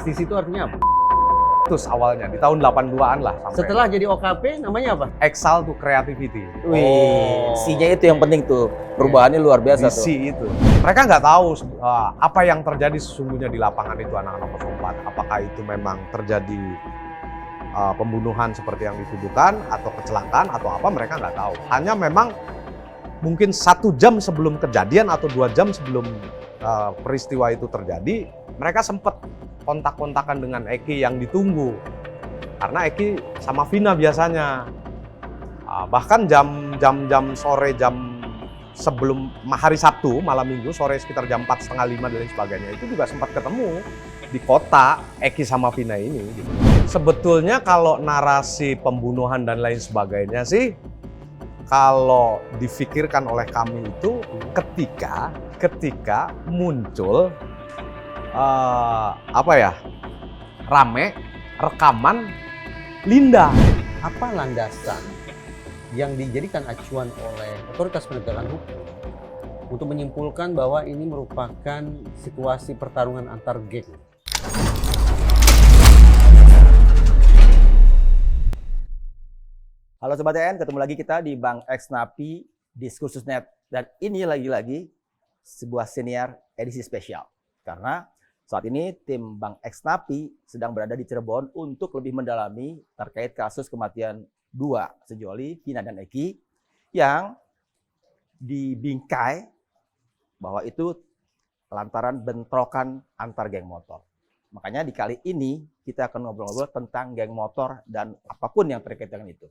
XTC itu artinya apa? Terus awalnya di tahun 82-an lah sampai. Setelah jadi OKP namanya apa? Exile to Creativity. Wih, C-nya itu yang penting tuh. Perubahannya luar biasa tuh. C itu. Mereka nggak tahu apa yang terjadi sesungguhnya di lapangan itu anak-anak 04. Apakah itu memang terjadi pembunuhan seperti yang dituduhkan atau kecelakaan atau apa, mereka nggak tahu. Hanya memang mungkin 1 jam sebelum kejadian atau 2 jam sebelum peristiwa itu terjadi, mereka sempat kontak-kontakan dengan Eki yang ditunggu. Karena Eki sama Vina biasanya. Bahkan jam sore, jam sebelum hari Sabtu, malam Minggu, sore sekitar jam 4:30 dan lain sebagainya, itu juga sempat ketemu di kota Eki sama Vina ini. Gitu. Sebetulnya kalau narasi pembunuhan dan lain sebagainya sih, kalau difikirkan oleh kami itu ketika muncul rame rekaman Linda. Apa landasan yang dijadikan acuan oleh otoritas penegakan hukum untuk menyimpulkan bahwa ini merupakan situasi pertarungan antar geng? Halo Sobat TN, ketemu lagi kita di Bang X Napi Diskursusnet. Dan ini lagi-lagi sebuah senior edisi spesial. Karena saat ini tim Bang X Napi sedang berada di Cirebon untuk lebih mendalami terkait kasus kematian 2 sejoli, Vina dan Eki, yang dibingkai bahwa itu lantaran bentrokan antar geng motor. Makanya di kali ini kita akan ngobrol-ngobrol tentang geng motor dan apapun yang terkait dengan itu.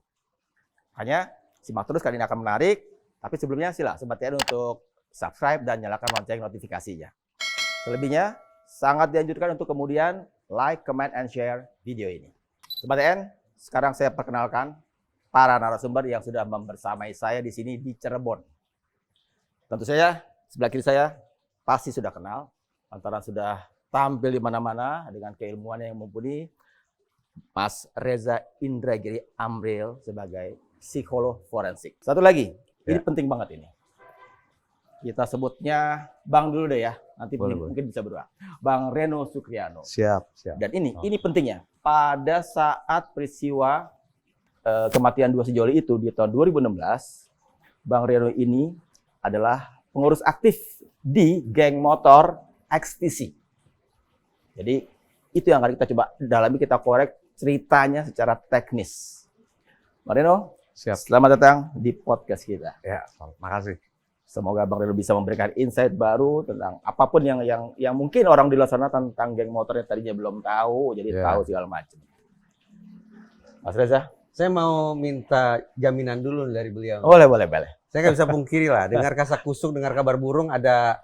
Makanya simak terus, kali ini akan menarik. Tapi sebelumnya silakan Sobat TN untuk subscribe dan nyalakan lonceng notifikasinya. Selebihnya sangat dianjurkan untuk kemudian like, comment, and share video ini. Sobat TN, sekarang saya perkenalkan para narasumber yang sudah membersamai saya di sini di Cirebon. Tentu saja sebelah kiri saya pasti sudah kenal, lantaran sudah tampil di mana-mana dengan keilmuan yang mumpuni, Mas Reza Indragiri Amril sebagai psikolog forensik. Satu lagi, ini penting banget ini. Kita sebutnya Bang dulu deh ya, nanti mungkin bisa berdua. Bang Reno Sukriano. Siap. Dan ini pentingnya. Pada saat peristiwa kematian 2 sejoli itu di tahun 2016, Bang Reno ini adalah pengurus aktif di geng motor XTC. Jadi itu yang akan kita coba dalami, kita korek ceritanya secara teknis. Bang Reno, Siap. Selamat datang di podcast kita. Ya, makasih. Semoga Bang Reno bisa memberikan insight baru tentang apapun yang mungkin orang di luar sana tentang geng motor yang tadinya belum tahu, jadi tahu segala macam. Mas Reza, Saya mau minta jaminan dulu dari beliau. boleh. Saya nggak bisa pungkiri lah, dengar kasak kusuk, dengar kabar burung, ada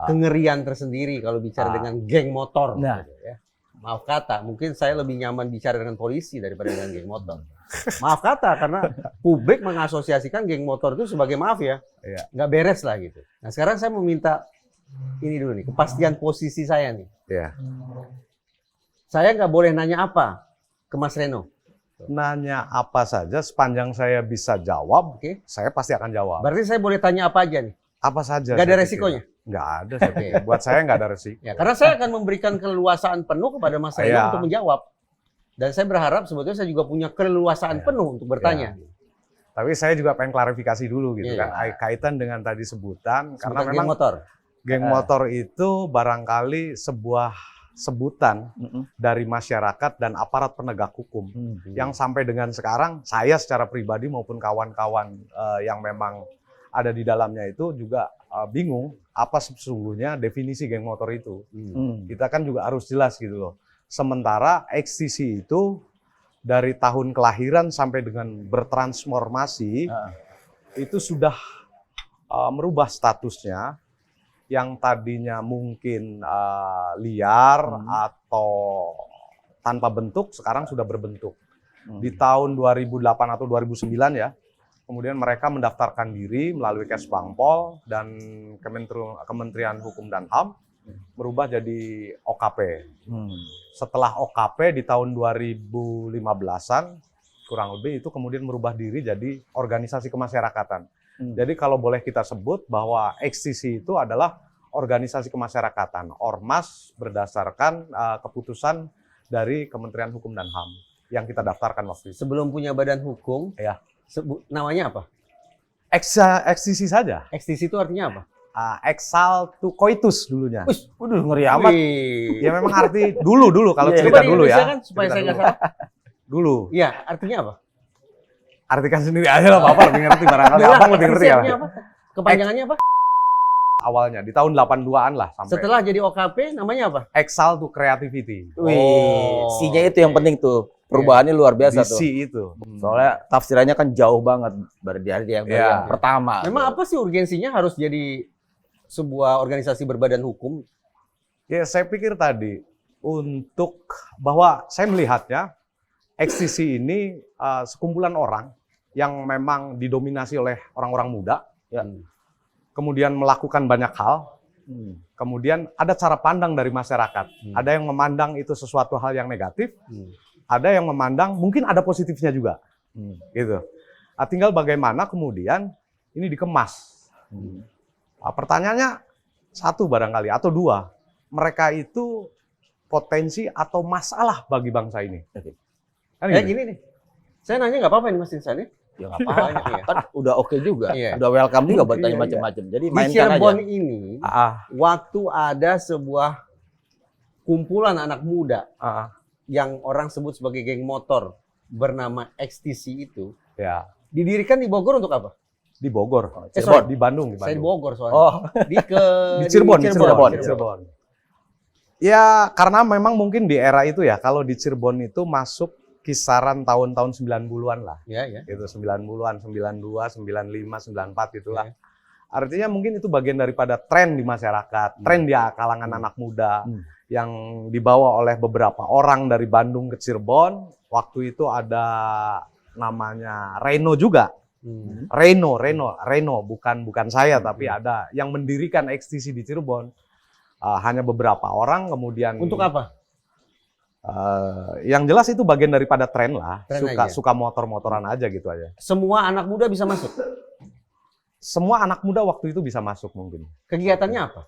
kengerian tersendiri kalau bicara dengan geng motor. Nah. Gitu, ya. Maaf kata, mungkin saya lebih nyaman bicara dengan polisi daripada dengan geng motor. Maaf kata, karena publik mengasosiasikan geng motor itu sebagai mafia. Nggak beres lah gitu. Nah sekarang saya mau minta ini dulu nih, kepastian posisi saya nih. Ya. Saya nggak boleh nanya apa ke Mas Reno. Nanya apa saja sepanjang saya bisa jawab, saya pasti akan jawab. Berarti saya boleh tanya apa aja nih? Apa saja. Nggak ada resikonya? Nggak ada. Buat saya nggak ada resiko. Ya, karena saya akan memberikan keleluasaan penuh kepada Mas Reno untuk menjawab. Dan saya berharap sebetulnya saya juga punya keleluasaan penuh untuk bertanya. Tapi saya juga pengen klarifikasi dulu gitu kan, kaitan dengan tadi sebutan, karena memang geng motor itu barangkali sebuah sebutan dari masyarakat dan aparat penegak hukum yang sampai dengan sekarang saya secara pribadi maupun kawan-kawan yang memang ada di dalamnya itu juga bingung apa sesungguhnya definisi geng motor itu. Kita kan juga harus jelas gitu loh. Sementara XTC itu dari tahun kelahiran sampai dengan bertransformasi itu sudah merubah statusnya yang tadinya mungkin liar atau tanpa bentuk, sekarang sudah berbentuk. Di tahun 2008 atau 2009 ya, kemudian mereka mendaftarkan diri melalui Kesbangpol dan Kementerian Hukum dan HAM berubah jadi OKP. Setelah OKP di tahun 2015-an, kurang lebih itu kemudian merubah diri jadi organisasi kemasyarakatan. Jadi kalau boleh kita sebut bahwa XTC itu adalah organisasi kemasyarakatan, ormas berdasarkan keputusan dari Kementerian Hukum dan HAM yang kita daftarkan waktu itu. Sebelum punya badan hukum, Ya. Namanya apa? Ekstisi saja. Ekstisi itu artinya apa? Exal to coitus dulunya. Wih, waduh ngeri amat. Ya memang arti dulu kalau Iya, cerita Coba di dulu Indonesia ya. kan, supaya Cerita saya nggak dulu. salah. Dulu. Iya, artinya apa? Artikan sendiri aja lah, Bapak lebih ngerti barangkali. Enggak, Abang lebih ngerti ya. artinya apa? Kepanjangannya apa? Awalnya di tahun 82-an lah sampai. Setelah jadi OKP, namanya apa? Exal to creativity. Wih, C-nya itu yang oke. penting tuh. Perubahannya luar Di biasa C tuh. itu. Soalnya tafsirannya kan jauh banget dari yang Iya. pertama. Memang apa sih urgensinya harus jadi sebuah organisasi berbadan hukum? Ya, saya pikir tadi untuk bahwa saya melihatnya ekstisi ini sekumpulan orang yang memang didominasi oleh orang-orang muda, ya, kemudian melakukan banyak hal, kemudian ada cara pandang dari masyarakat. Ada yang memandang itu sesuatu hal yang negatif, ada yang memandang mungkin ada positifnya juga, gitu. Tinggal bagaimana kemudian ini dikemas. Pertanyaannya satu barangkali atau dua, mereka itu potensi atau masalah bagi bangsa ini. Kan gitu? Gini nih, saya nanya nggak apa-apa nih Mas Insan ya? Ya nggak apa-apa, Iya. kan udah oke juga, Iya. udah welcome juga buat tanya Iya, macam-macam. Jadi Di mainkan Cirebon aja. ini, Ah, waktu ada sebuah kumpulan anak muda ah, yang orang sebut sebagai geng motor bernama XTC itu, ya, didirikan di Bogor untuk apa? di Bogor, sorry. di Bandung, Saya di Bandung. Bogor soalnya. Oh, Di Di Cirebon. Ya, karena memang mungkin di era itu ya, kalau di Cirebon itu masuk kisaran tahun-tahun 90-an lah. Ya, ya. Itu 90-an, 92, 95, 94 itulah. Ya. Artinya mungkin itu bagian daripada tren di masyarakat, tren di kalangan anak muda yang dibawa oleh beberapa orang dari Bandung ke Cirebon. Waktu itu ada namanya Reno juga. Reno, bukan saya, tapi ada yang mendirikan ekstisi di Cirebon. Hanya beberapa orang, kemudian Untuk apa? yang jelas itu bagian daripada tren lah, Tren aja. suka motor-motoran aja gitu aja. Semua anak muda bisa masuk. Semua anak muda waktu itu bisa masuk mungkin. Kegiatannya apa?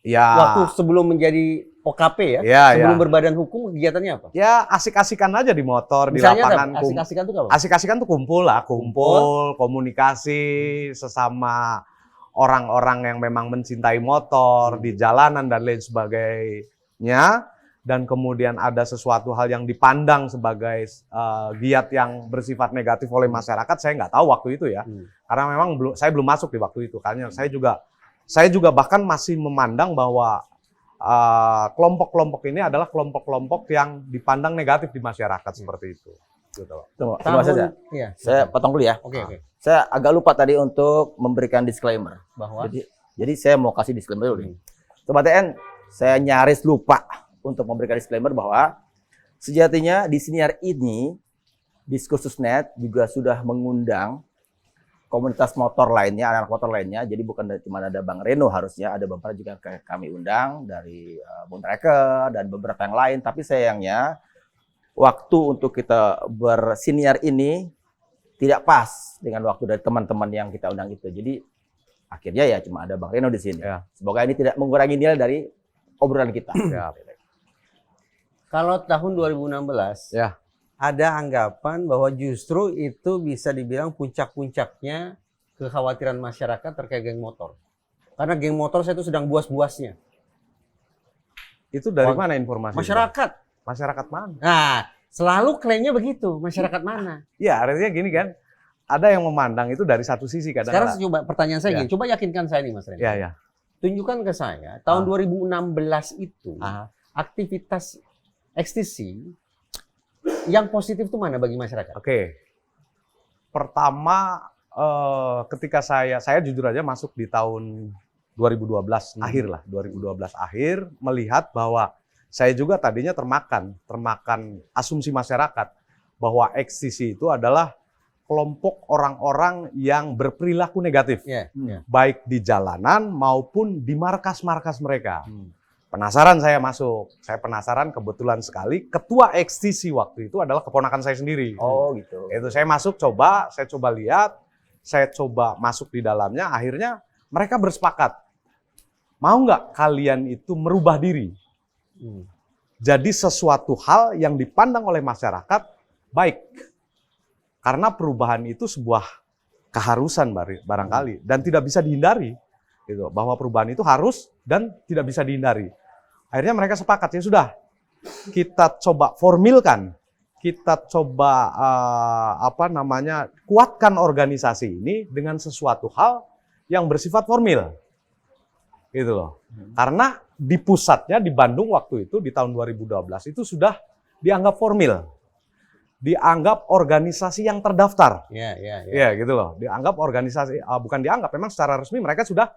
Ya, Waktu sebelum menjadi OKP ya, Ya, sebelum ya. berbadan hukum, kegiatannya apa? ya asik-asikan aja di motor, di Misalnya lapangan. apa? Asik-asikan itu apa? Asik-asikan tuh kumpul lah, kumpul, komunikasi sesama orang-orang yang memang mencintai motor di jalanan dan lain sebagainya. Dan kemudian ada sesuatu hal yang dipandang sebagai giat yang bersifat negatif oleh masyarakat, saya nggak tahu waktu itu ya. Karena memang saya belum masuk di waktu itu. Karena saya juga bahkan masih memandang bahwa kelompok-kelompok ini adalah kelompok-kelompok yang dipandang negatif di masyarakat seperti itu. Gitu. tunggu saja. Iya. Saya potong dulu ya. Oke, oke. Saya agak lupa tadi untuk memberikan disclaimer. Bahwa Jadi saya mau kasih disclaimer dulu nih. Sobat TN, saya nyaris lupa untuk memberikan disclaimer bahwa sejatinya di siniar ini Diskursus.net juga sudah mengundang komunitas motor lainnya, anak motor lainnya. Jadi bukan cuma ada Bang Reno, harusnya ada beberapa juga kami undang dari Bung Trekker dan beberapa yang lain. Tapi sayangnya waktu untuk kita bersiniar ini tidak pas dengan waktu dari teman-teman yang kita undang itu. Jadi akhirnya ya cuma ada Bang Reno di sini. Ya. Semoga ini tidak mengurangi nilai dari obrolan kita. Ya. kalau tahun 2016 Ya. ada anggapan bahwa justru itu bisa dibilang puncak-puncaknya kekhawatiran masyarakat terkait geng motor. Karena geng motor saya itu sedang buas-buasnya. Itu dari mana informasi? Masyarakat. Masyarakat mana? Nah, selalu klaimnya begitu. Masyarakat mana? Ya, artinya gini kan, ada yang memandang itu dari satu sisi Sekarang kadang-kadang. coba pertanyaan saya Ya. gini. Coba yakinkan saya nih Mas Reno. Ya, ya. Tunjukkan ke saya, tahun 2016 itu, Ah. aktivitas ekstisi yang positif itu mana bagi masyarakat? Oke. Pertama, ketika saya jujur aja masuk di tahun 2012 akhir lah, 2012 akhir, melihat bahwa saya juga tadinya termakan asumsi masyarakat bahwa ekstisi itu adalah kelompok orang-orang yang berperilaku negatif, Ya, ya. baik di jalanan maupun di markas-markas mereka. Penasaran saya masuk. Saya penasaran, kebetulan sekali ketua ekstisi waktu itu adalah keponakan saya sendiri. Oh gitu. Itu saya masuk saya coba lihat, saya coba masuk di dalamnya, akhirnya mereka bersepakat. mau nggak kalian itu merubah diri? Jadi sesuatu hal yang dipandang oleh masyarakat baik. Karena perubahan itu sebuah keharusan barangkali dan tidak bisa dihindari. Gitu, bahwa perubahan itu harus dan tidak bisa dihindari. Akhirnya mereka sepakat, ya sudah, kita coba formilkan, kita coba kuatkan organisasi ini dengan sesuatu hal yang bersifat formil. Gitu loh. Karena di pusatnya di Bandung waktu itu di tahun 2012 itu sudah dianggap formil. Dianggap organisasi yang terdaftar. Iya, gitu loh. Dianggap organisasi, bukan dianggap, memang secara resmi mereka sudah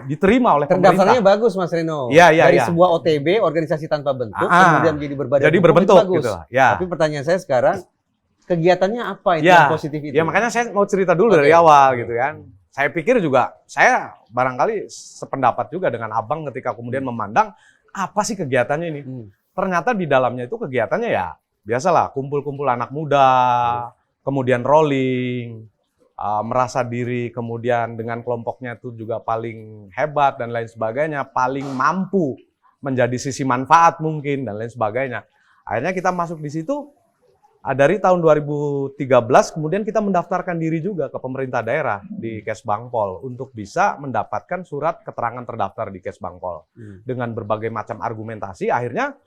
diterima oleh pemerintah. Terdaftarnya bagus, Mas Reno. Dari sebuah OTB, organisasi tanpa bentuk, kemudian menjadi berbadan jadi hukum, berbentuk, itu bagus. gitu. Ya. Tapi pertanyaan saya sekarang, kegiatannya apa itu yang positif itu? Ya, makanya saya mau cerita dulu dari awal, gitu kan. Saya pikir juga, saya barangkali sependapat juga dengan Abang ketika kemudian memandang, apa sih kegiatannya ini? Ternyata di dalamnya itu kegiatannya ya, biasalah, kumpul-kumpul anak muda, kemudian rolling, merasa diri kemudian dengan kelompoknya itu juga paling hebat dan lain sebagainya, paling mampu menjadi sisi manfaat mungkin dan lain sebagainya. Akhirnya kita masuk di situ, dari tahun 2013 kemudian kita mendaftarkan diri juga ke pemerintah daerah di Kesbangpol untuk bisa mendapatkan surat keterangan terdaftar di Kesbangpol. Dengan berbagai macam argumentasi, akhirnya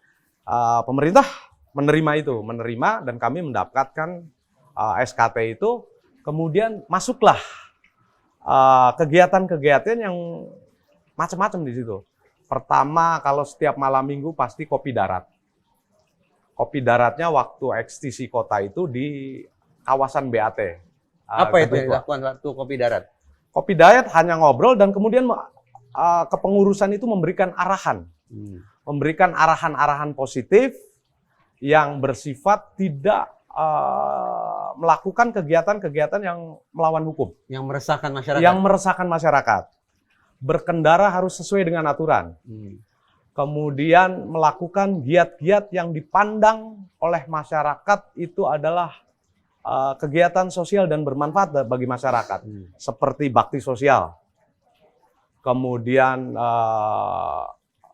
pemerintah menerima dan kami mendapatkan SKT itu, kemudian masuklah kegiatan-kegiatan yang macam-macam di situ. Pertama, kalau setiap malam minggu pasti kopi darat. Kopi daratnya waktu ekstisi kota itu di kawasan BAT. Apa itu yang dilakukan waktu kopi darat? Kopi darat hanya ngobrol dan kemudian kepengurusan itu memberikan arahan. Memberikan arahan-arahan positif yang bersifat tidak melakukan kegiatan-kegiatan yang melawan hukum. Yang meresahkan masyarakat. Yang meresahkan masyarakat. Berkendara harus sesuai dengan aturan. Kemudian melakukan giat-giat yang dipandang oleh masyarakat itu adalah kegiatan sosial dan bermanfaat bagi masyarakat. Seperti bakti sosial. Kemudian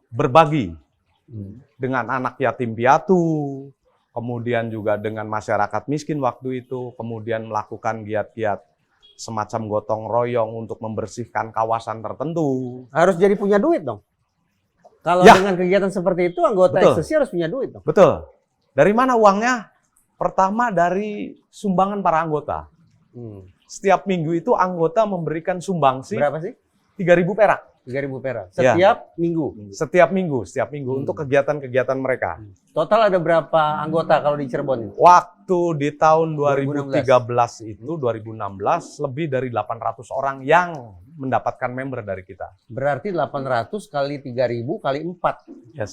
berbagi dengan anak yatim piatu, kemudian juga dengan masyarakat miskin waktu itu, kemudian melakukan giat-giat semacam gotong royong untuk membersihkan kawasan tertentu. Harus jadi punya duit dong. Kalau dengan kegiatan seperti itu, anggota eksesi harus punya duit dong. Betul. Dari mana uangnya? Pertama dari sumbangan para anggota. Setiap minggu itu anggota memberikan sumbangsi. Berapa sih? 3.000 perak. 3.000 perak. Setiap minggu? Setiap minggu untuk kegiatan-kegiatan mereka. Total ada berapa anggota kalau di Cirebon ini? Waktu di tahun 2013 itu, 2016, lebih dari 800 orang yang mendapatkan member dari kita. Berarti 800 kali 3.000 kali 4. Yes.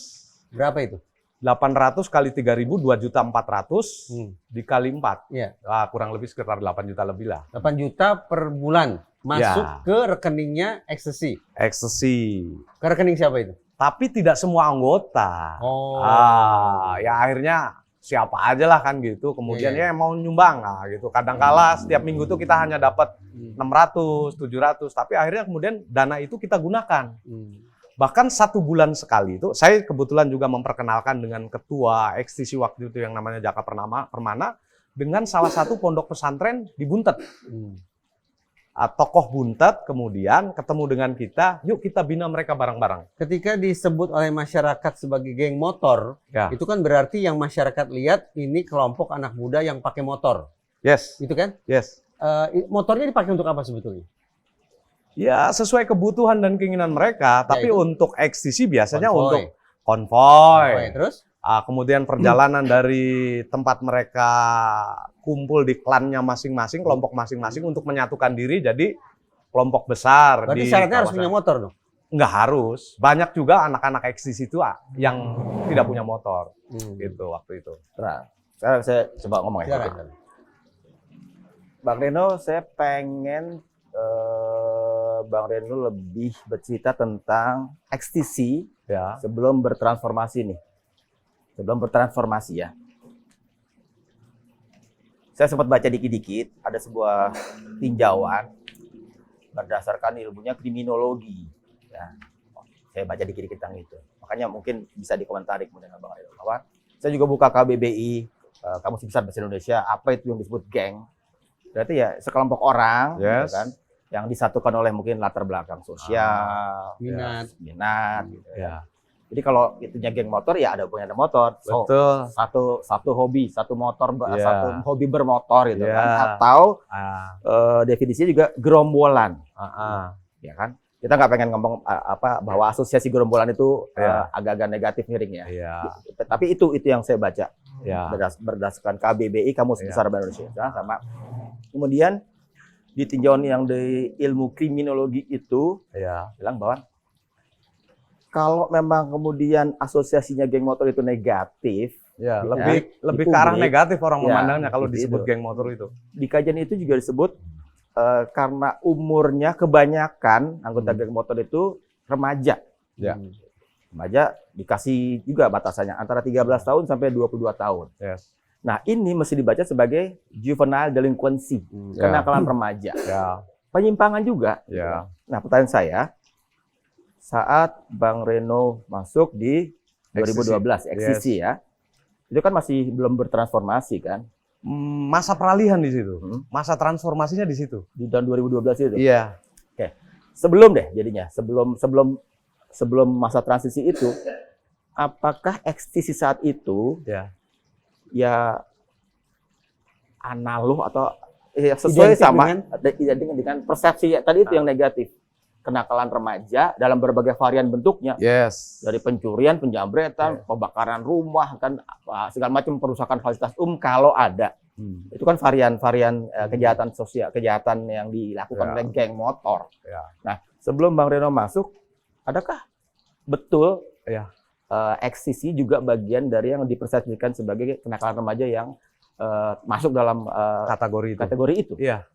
Berapa itu? 800 kali 3.000, 2.400.000 dikali 4. Iya. Kurang lebih sekitar 8 juta lebih lah. 8 juta per bulan masuk ke rekeningnya eksesi. Eksesi. Ke rekening siapa itu? Tapi tidak semua anggota. Ya akhirnya siapa aja lah kan gitu. Kemudian ya mau nyumbang gitu. Kadang-kala setiap minggu tuh kita hanya dapat 600, 700. Tapi akhirnya kemudian dana itu kita gunakan. Bahkan 1 bulan sekali itu, saya kebetulan juga memperkenalkan dengan ketua ekstisi waktu itu yang namanya Jaka Permana, dengan salah satu pondok pesantren di Buntet. Tokoh Buntet kemudian ketemu dengan kita, yuk kita bina mereka bareng-bareng. Ketika disebut oleh masyarakat sebagai geng motor, itu kan berarti yang masyarakat lihat ini kelompok anak muda yang pakai motor. Yes. Itu kan? Yes. Motornya dipakai untuk apa sebetulnya? Ya sesuai kebutuhan dan keinginan mereka, tapi untuk ekstisi biasanya konvoy. Untuk konvoy. Terus? Kemudian perjalanan dari tempat mereka kumpul di klannya masing-masing, kelompok masing-masing untuk menyatukan diri jadi kelompok besar. Berarti syaratnya harus punya motor dong? Nggak harus. Banyak juga anak-anak eksis itu yang tidak punya motor. Gitu waktu itu. Nah, sekarang saya coba ngomong ya. Bang Reno, saya pengen Bang Reno lebih bercerita tentang ekstisi sebelum bertransformasi nih. Sebelum bertransformasi ya. Saya sempat baca dikit-dikit, ada sebuah tinjauan berdasarkan ilmunya kriminologi. Ya, saya baca dikit-dikit tentang itu. Makanya mungkin bisa dikomentari kemudian Bang Reno bahwa saya juga buka KBBI, Kamus Besar Bahasa Indonesia, apa itu yang disebut geng? Berarti ya sekelompok orang, Yes. gitu kan, yang disatukan oleh mungkin latar belakang sosial, minat, gitu ya. Jadi kalau itunya geng motor ya ada punya motor. So, Betul. satu hobi, satu motor, Ya. satu hobi bermotor gitu Ya. kan. Atau Ah, definisinya juga gerombolan, ah. ya kan? Kita nggak pengen ngomong bahwa asosiasi gerombolan itu Ya. agak-agak negatif miring ya. Iya. Tapi itu yang saya baca Ya. berdasarkan KBBI Kamus Ya. Besar Bahasa Indonesia sama. Kemudian ditinjau yang di ilmu kriminologi itu Ya. bilang bahwa kalau memang kemudian asosiasinya geng motor itu negatif, Ya, Ya, lebih di ke arah publik. negatif orang Ya, memandangnya kalau itu. disebut geng motor itu. di kajian itu juga disebut karena umurnya kebanyakan anggota geng motor itu remaja. Ya. Remaja dikasih juga batasannya antara 13 tahun sampai 22 tahun. Yes. Nah, ini mesti dibaca sebagai juvenile delinquency, kenakalan remaja. Ya. Penyimpangan juga. Ya. Nah, pertanyaan saya, saat Bang Reno masuk di 2012 eksisi ya, itu kan masih belum bertransformasi kan? Masa peralihan di situ. Hmm. Masa transformasinya di situ. Di tahun 2012 itu. Iya. Sebelum deh jadinya, sebelum masa transisi itu, apakah eksisi saat itu ya analog atau sesuai Identik sama dengan persepsi tadi itu yang negatif, kenakalan remaja dalam berbagai varian bentuknya, Yes. dari pencurian, penjambretan, pembakaran rumah, kan segala macam perusakan fasilitas kalau ada. Itu kan varian-varian kejahatan sosial, kejahatan yang dilakukan oleh geng motor. Ya. Nah, sebelum Bang Reno masuk, adakah betul eksisi juga bagian dari yang dipersepsikan sebagai kenakalan remaja yang masuk dalam kategori itu? Iya.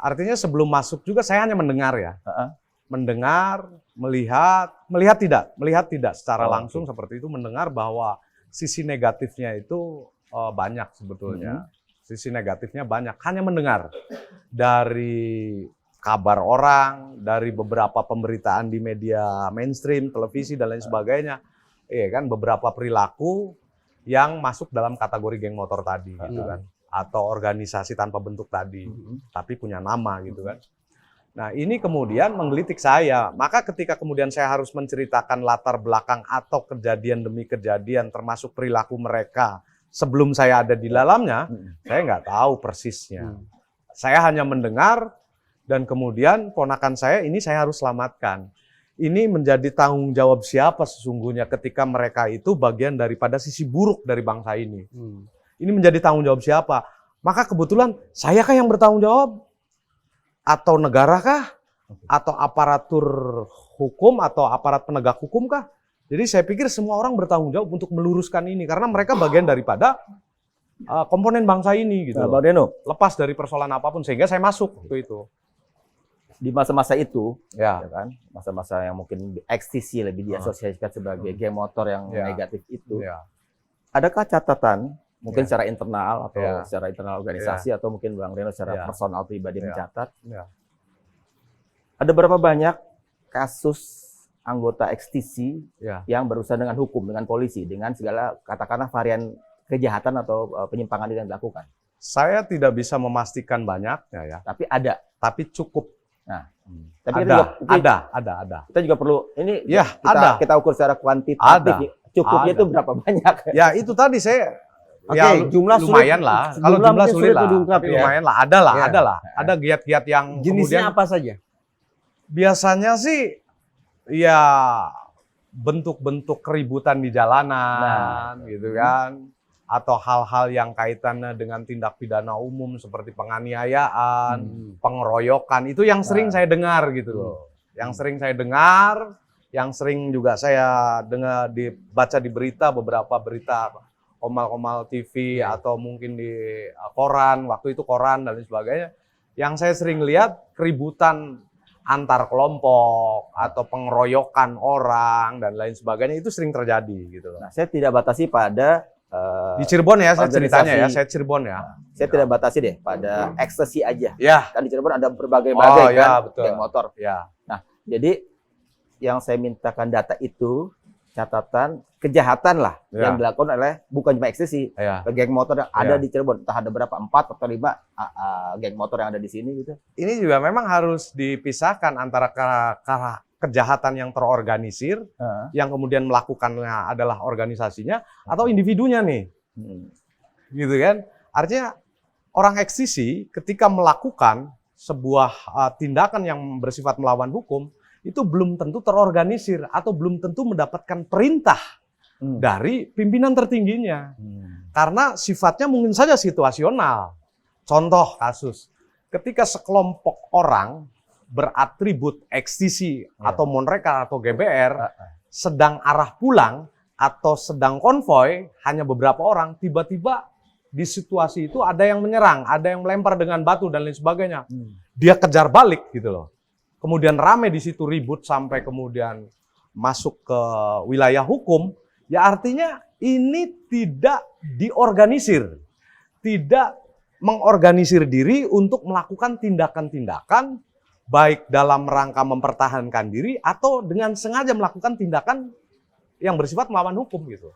Artinya sebelum masuk juga saya hanya mendengar ya. Mendengar, melihat tidak secara langsung seperti itu, mendengar bahwa sisi negatifnya itu banyak sebetulnya. Sisi negatifnya banyak, hanya mendengar dari kabar orang, dari beberapa pemberitaan di media mainstream, televisi dan lain sebagainya. Iya kan, beberapa perilaku yang masuk dalam kategori geng motor tadi gitu kan, atau organisasi tanpa bentuk tadi, tapi punya nama gitu kan. Nah, ini kemudian menggelitik saya. Maka ketika kemudian saya harus menceritakan latar belakang atau kejadian demi kejadian termasuk perilaku mereka sebelum saya ada di dalamnya, saya nggak tahu persisnya. Saya hanya mendengar dan kemudian ponakan saya ini saya harus selamatkan. Ini menjadi tanggung jawab siapa sesungguhnya ketika mereka itu bagian daripada sisi buruk dari bangsa ini. Ini menjadi tanggung jawab siapa? Maka kebetulan saya kah yang bertanggung jawab? Atau negara kah? Atau aparatur hukum atau aparat penegak hukum kah? Jadi saya pikir semua orang bertanggung jawab untuk meluruskan ini karena mereka bagian daripada komponen bangsa ini gitu. Nah, Bang Reno, Lepas dari persoalan apapun sehingga saya masuk waktu itu. di masa-masa itu, Ya. ya kan, masa-masa yang mungkin eksisi lebih diasosiasikan sebagai geng motor yang negatif itu, Ya. adakah catatan mungkin secara internal atau Ya. secara internal organisasi atau mungkin Bang Reno secara personal pribadi mencatat, ada berapa banyak kasus anggota ekstisi yang berurusan dengan hukum, dengan polisi, dengan segala katakanlah varian kejahatan atau penyimpangan yang dilakukan? Saya tidak bisa memastikan banyaknya ya, Tapi ada. tapi cukup. Nah, tapi ada. kita juga perlu ini Ya, ada. kita ukur secara kuantitatif. Ada. Cukupnya itu berapa banyak? Ya itu tadi saya jumlah lumayan sulit, lah. Kalau jumlah sulit lah, diungkap, tapi lumayan lah. Ada lah, Ya. ada lah. Ada giat-giat yang jenisnya kemudian apa saja? biasanya sih ya bentuk-bentuk keributan di jalanan gitu kan. Atau hal-hal yang kaitannya dengan tindak pidana umum seperti penganiayaan, pengeroyokan, itu yang sering saya dengar gitu loh. Yang sering saya dengar, yang sering juga saya dengar dibaca di berita, beberapa berita Komal-Komal TV atau mungkin di koran, waktu itu koran dan lain sebagainya. Yang saya sering lihat keributan antar kelompok atau pengeroyokan orang dan lain sebagainya itu sering terjadi gitu loh. Nah, saya tidak batasi pada Di Cirebon ya, saya ceritanya ya, organisasi. saya Cirebon ya. Saya tidak batasi deh pada ekstasi aja. Ya. Kan di Cirebon ada berbagai Oh, kan ya, betul. geng motor. Ya. Nah, jadi yang saya mintakan data itu catatan kejahatan lah yang dilakukan oleh bukan cuma ekstasi, geng motor yang ada di Cirebon, entah ada berapa 4 atau 5 geng motor yang ada di sini gitu. Ini juga memang harus dipisahkan antara kejahatan yang terorganisir, yang kemudian melakukannya adalah organisasinya atau individunya nih, gitu kan? Artinya orang ekstasi ketika melakukan sebuah tindakan yang bersifat melawan hukum itu belum tentu terorganisir atau belum tentu mendapatkan perintah dari pimpinan tertingginya. Karena sifatnya mungkin saja situasional. Contoh kasus, ketika sekelompok orang beratribut ekstasi atau monreka atau GBR sedang arah pulang atau sedang konvoy, hanya beberapa orang, tiba-tiba di situasi itu ada yang menyerang, ada yang melempar dengan batu dan lain sebagainya. Dia kejar balik gitu loh. Kemudian rame di situ ribut sampai kemudian masuk ke wilayah hukum, ya artinya ini tidak diorganisir, tidak mengorganisir diri untuk melakukan tindakan-tindakan baik dalam rangka mempertahankan diri atau dengan sengaja melakukan tindakan yang bersifat melawan hukum gitu.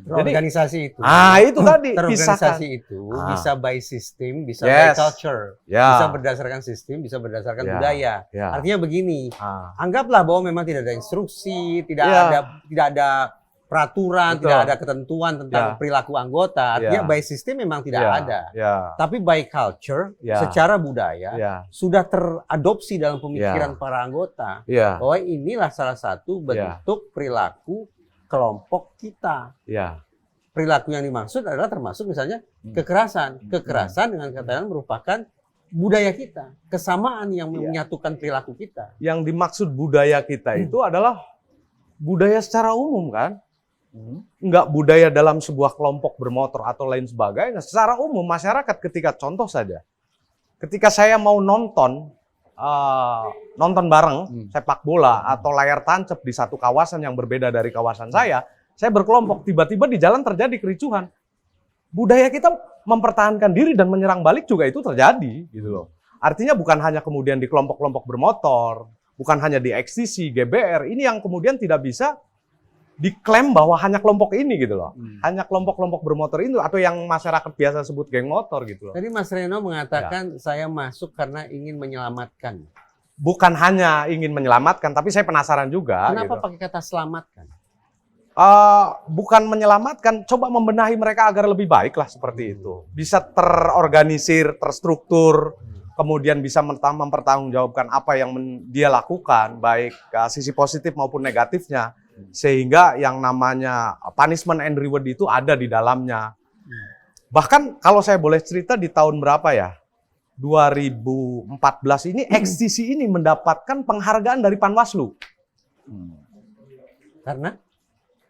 Organisasi itu. Itu tadi terorganisasi itu bisa by system, bisa by culture, bisa berdasarkan sistem, bisa berdasarkan budaya. Artinya begini, anggaplah bahwa memang tidak ada instruksi, tidak ada peraturan, tidak ada ketentuan tentang perilaku anggota. Artinya by system memang tidak ada. Tapi by culture, secara budaya sudah teradopsi dalam pemikiran para anggota bahwa inilah salah satu bentuk perilaku kelompok kita. Perilaku yang dimaksud adalah termasuk misalnya kekerasan. Kekerasan dengan kata lain merupakan budaya kita, kesamaan yang menyatukan perilaku kita. Yang dimaksud budaya kita itu adalah budaya secara umum kan? Enggak budaya dalam sebuah kelompok bermotor atau lain sebagainya. Secara umum masyarakat ketika contoh saja, ketika saya mau nonton bareng sepak bola atau layar tancap di satu kawasan yang berbeda dari kawasan saya berkelompok, tiba-tiba di jalan terjadi kericuhan. Budaya kita mempertahankan diri dan menyerang balik juga itu terjadi, gitu loh. Artinya bukan hanya kemudian di kelompok-kelompok bermotor, bukan hanya di ekstasi, GBR, ini yang kemudian tidak bisa diklaim bahwa hanya kelompok ini gitu loh. Hanya kelompok-kelompok bermotor itu atau yang masyarakat biasa sebut geng motor gitu loh. Tadi Mas Reno mengatakan saya masuk karena ingin menyelamatkan. Bukan hanya ingin menyelamatkan, tapi saya penasaran juga. Kenapa gitu. pakai kata selamatkan? Bukan menyelamatkan, coba membenahi mereka agar lebih baik lah seperti itu. Bisa terorganisir, terstruktur, kemudian bisa mempertanggungjawabkan apa yang dia lakukan, baik sisi positif maupun negatifnya. Sehingga yang namanya punishment and reward itu ada di dalamnya. Bahkan kalau saya boleh cerita di tahun berapa ya? 2014 ini ekstasi ini mendapatkan penghargaan dari Panwaslu.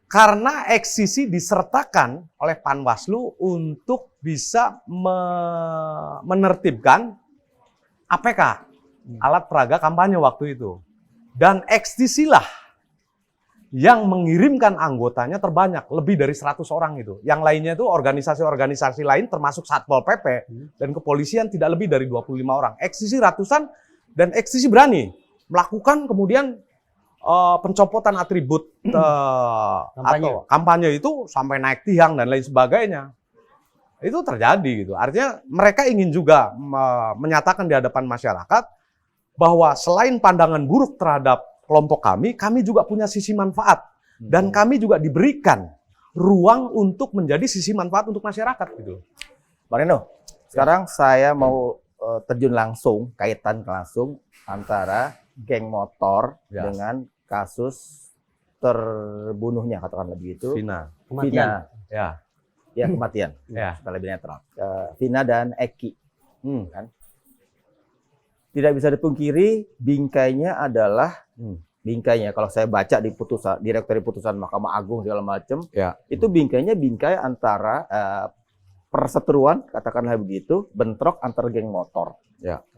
Karena ekstasi disertakan oleh Panwaslu untuk bisa menertibkan APK, alat peraga kampanye waktu itu. Dan ekstasi lah yang mengirimkan anggotanya terbanyak, lebih dari 100 orang itu. Yang lainnya itu organisasi-organisasi lain termasuk Satpol PP dan kepolisian tidak lebih dari 25 orang. Ekstasi ratusan dan ekstasi berani melakukan kemudian pencopotan atribut atau kampanye itu sampai naik tiang dan lain sebagainya. Itu terjadi gitu. Artinya mereka ingin juga menyatakan di hadapan masyarakat bahwa selain pandangan buruk terhadap kelompok kami juga punya sisi manfaat. Dan kami juga diberikan ruang untuk menjadi sisi manfaat untuk masyarakat. Gitu. Bang Reno, sekarang saya mau terjun langsung, kaitan langsung antara geng motor dengan kasus terbunuhnya, katakanlah begitu. Vina. Kematian. Ya, kematian. Kita lebih netral. Vina dan Eki. Kan? Tidak bisa dipungkiri, bingkainya adalah bingkainya. Kalau saya baca di putusan, direktori putusan Mahkamah Agung segala macam, itu bingkainya bingkai antara perseteruan, katakanlah begitu, bentrok antar geng motor,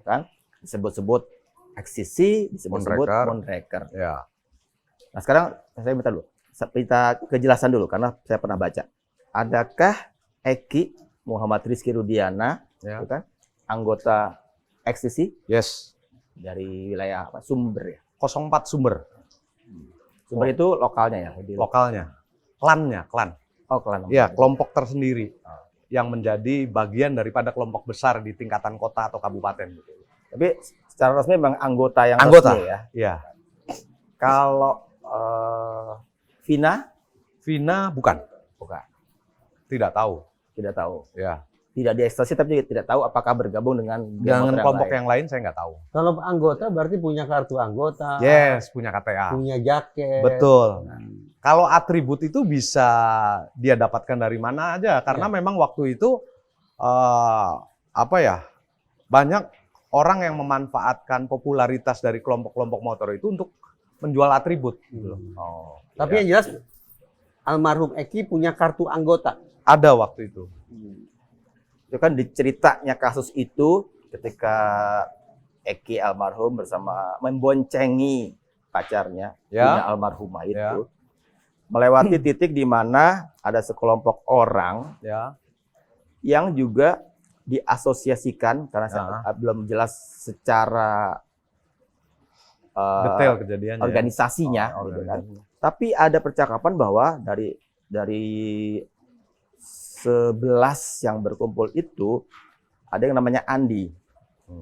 kan? Disebut-sebut ekstasi, disebut-sebut monreker. Nah sekarang saya minta dulu, minta kejelasan dulu karena saya pernah baca. Adakah Eki Muhammad Rizky Rudiana, kan, anggota ekstasi? Yes. Dari wilayah apa? Sumber ya? 04 Sumber. Sumber itu lokalnya ya? Lokalnya. Klan. Oh, klan. Ya, kelompok tersendiri yang menjadi bagian daripada kelompok besar di tingkatan kota atau kabupaten. Tapi secara resmi memang anggota yang Anggota resmi ya? Iya. Kalau Vina bukan. Tidak tahu. tidak tahu. Ya. Tidak di ekstasi tapi tidak tahu apakah bergabung dengan geng motor Kelompok lain. yang lain saya nggak tahu. Kalau anggota berarti punya kartu anggota, Yes, punya KTA. punya jaket. Betul. Kalau atribut itu bisa dia dapatkan dari mana aja, karena memang waktu itu banyak orang yang memanfaatkan popularitas dari kelompok-kelompok motor itu untuk menjual atribut. Gitu loh. Tapi yang jelas almarhum Eki punya kartu anggota. Ada waktu itu. Itu kan di ceritanya kasus itu ketika Eki almarhum bersama memboncengi pacarnya, punya almarhumah itu, melewati titik di mana ada sekelompok orang yang juga diasosiasikan karena belum jelas secara detail kejadiannya. Organisasinya, gitu kan. Tapi ada percakapan bahwa dari 11 yang berkumpul itu ada yang namanya Andi,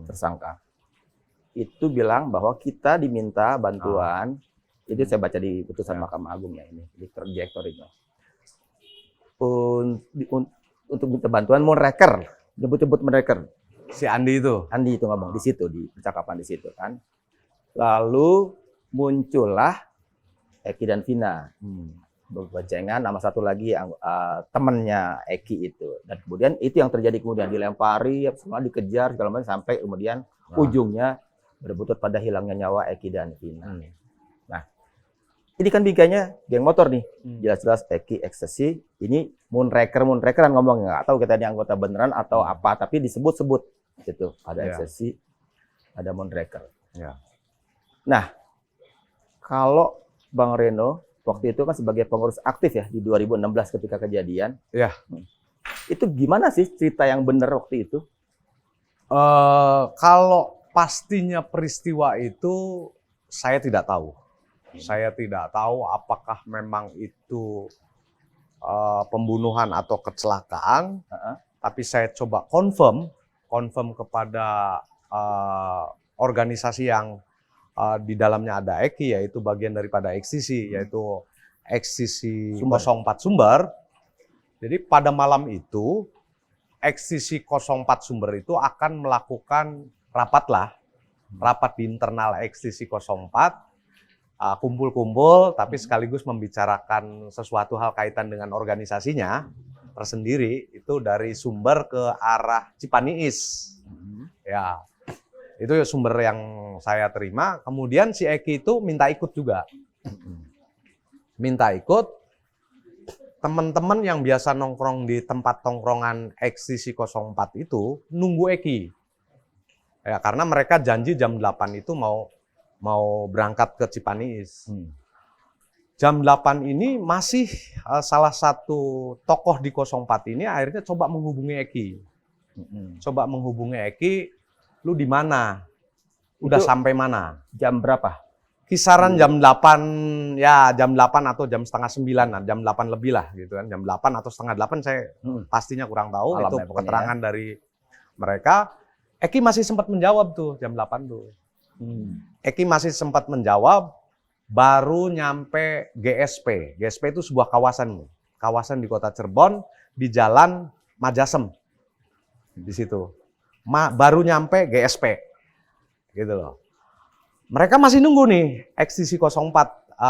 tersangka. Itu bilang bahwa kita diminta bantuan, itu saya baca di putusan Mahkamah Agung ya ini, di trajektorinya. Untuk minta bantuan Moonraker, nyebut-nyebut Moonraker. Si Andi itu ngomong di situ, di percakapan di situ kan. Lalu muncullah Eki dan Vina. Berboncengan nama satu lagi temannya Eki itu, dan kemudian itu yang terjadi, kemudian dilempari, semua dikejar segala macam sampai kemudian ujungnya berbuntut pada hilangnya nyawa Eki dan Vina. Nah, ini kan bingkainya geng motor nih, jelas-jelas Eki ekstasi, ini Moonrakeran ngomong, nggak tahu kita ini anggota beneran atau apa, tapi disebut-sebut gitu, ada ekstasi, ada Moonraker. Nah, kalau Bang Reno waktu itu kan sebagai pengurus aktif ya di 2016 ketika kejadian. Ya. Itu gimana sih cerita yang benar waktu itu? Kalau pastinya peristiwa itu saya tidak tahu. Saya tidak tahu apakah memang itu pembunuhan atau kecelakaan. Tapi saya coba confirm kepada organisasi yang di dalamnya ada Eki, yaitu bagian daripada ekstisi, yaitu ekstisi 04 Sumber. Jadi pada malam itu ekstisi 04 Sumber itu akan melakukan rapat di internal ekstisi 04, kumpul-kumpul, tapi sekaligus membicarakan sesuatu hal kaitan dengan organisasinya tersendiri, itu dari Sumber ke arah Cipaniis. Ya. Itu sumber yang saya terima. Kemudian si Eki itu minta ikut juga. Minta ikut. Teman-teman yang biasa nongkrong di tempat tongkrongan ekstisi 04 itu nunggu Eki. Ya, karena mereka janji jam 8 itu mau berangkat ke Cipaniis. Jam 8 ini masih salah satu tokoh di 04 ini akhirnya coba menghubungi Eki. Lu di mana? Udah itu sampai mana? Jam berapa? Kisaran jam 8, ya jam 8 atau jam setengah 9, jam 8 lebih lah gitu kan. Jam 8 atau setengah 8 saya pastinya kurang tahu. Malam itu keterangan dari mereka. Eki masih sempat menjawab tuh jam 8 tuh. Eki masih sempat menjawab, baru nyampe GSP. GSP itu sebuah kawasan di kota Cirebon, di Jalan Majasem. Di situ. Baru nyampe GSP, gitu loh. Mereka masih nunggu nih, ekstisi 04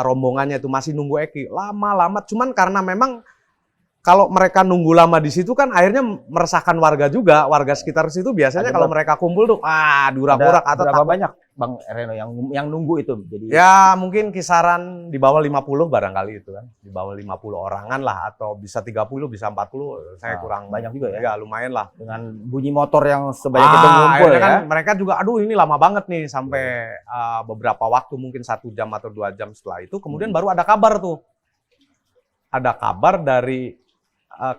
rombongannya itu masih nunggu Eki, lama-lama. Cuman karena memang kalau mereka nunggu lama di situ kan akhirnya meresahkan warga juga, warga sekitar situ biasanya kalau mereka kumpul tuh, durak-durak atau berapa banyak Bang Reno yang nunggu itu? Jadi ya mungkin kisaran di bawah 50 barangkali itu kan, di bawah 50 orangan lah, atau bisa 30, bisa 40, saya kurang banyak juga ya. Ya lumayan lah. Dengan bunyi motor yang sebanyak itu ngumpul ya. Kan mereka juga, aduh ini lama banget nih, sampai beberapa waktu, mungkin 1 jam atau 2 jam setelah itu, kemudian baru ada kabar tuh. Ada kabar dari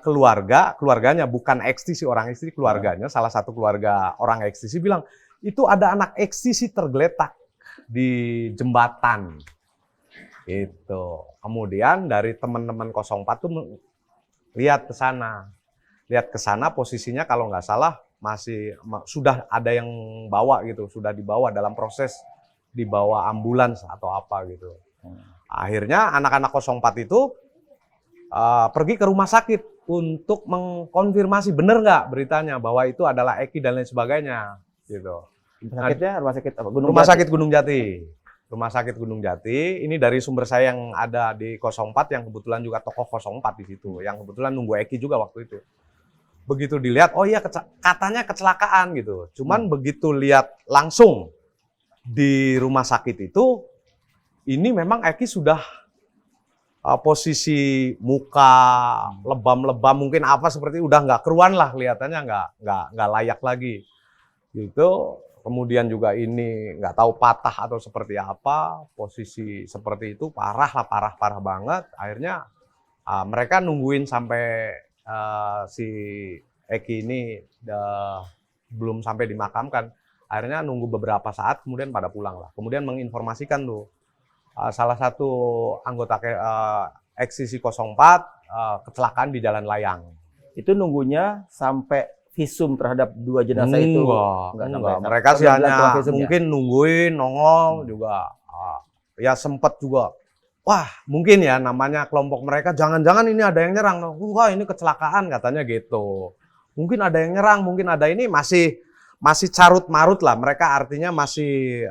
keluarganya, bukan ekstisi, orang ekstisi, keluarganya, salah satu keluarga orang ekstisi bilang, itu ada anak ekstisi tergeletak di jembatan. Itu. Kemudian dari teman-teman 04 tuh lihat ke sana. Lihat ke sana posisinya kalau nggak salah sudah ada yang bawa gitu, sudah dibawa dalam proses dibawa ambulans atau apa gitu. Akhirnya anak-anak 04 itu pergi ke rumah sakit untuk mengkonfirmasi benar nggak beritanya bahwa itu adalah Eki dan lain sebagainya gitu. Sakitnya rumah sakit apa? Rumah Sakit Gunung Jati. Rumah Sakit Gunung Jati. Ini dari sumber saya yang ada di 04 yang kebetulan juga tokoh 04 di situ. Yang kebetulan nunggu Eki juga waktu itu. Begitu dilihat, oh iya katanya kecelakaan gitu. Cuman begitu lihat langsung di rumah sakit itu, ini memang Eki sudah posisi muka lebam-lebam mungkin apa seperti udah nggak keruan lah kelihatannya nggak layak lagi gitu. Kemudian juga ini nggak tahu patah atau seperti apa, posisi seperti itu parah banget. Akhirnya mereka nungguin sampai si Eki ini belum sampai dimakamkan. Akhirnya nunggu beberapa saat, kemudian pada pulang lah. Kemudian menginformasikan tuh salah satu anggota XCC 04 kecelakaan di Jalan Layang. Itu nunggunya sampai visum terhadap 2 jenazah itu? Enggak. Mereka sih hanya mungkin nungguin, nongol juga. Ya sempat juga, wah mungkin ya namanya kelompok mereka, jangan-jangan ini ada yang nyerang. Wah ini kecelakaan katanya gitu. Mungkin ada yang nyerang, mungkin ada ini masih carut-marut lah. Mereka artinya masih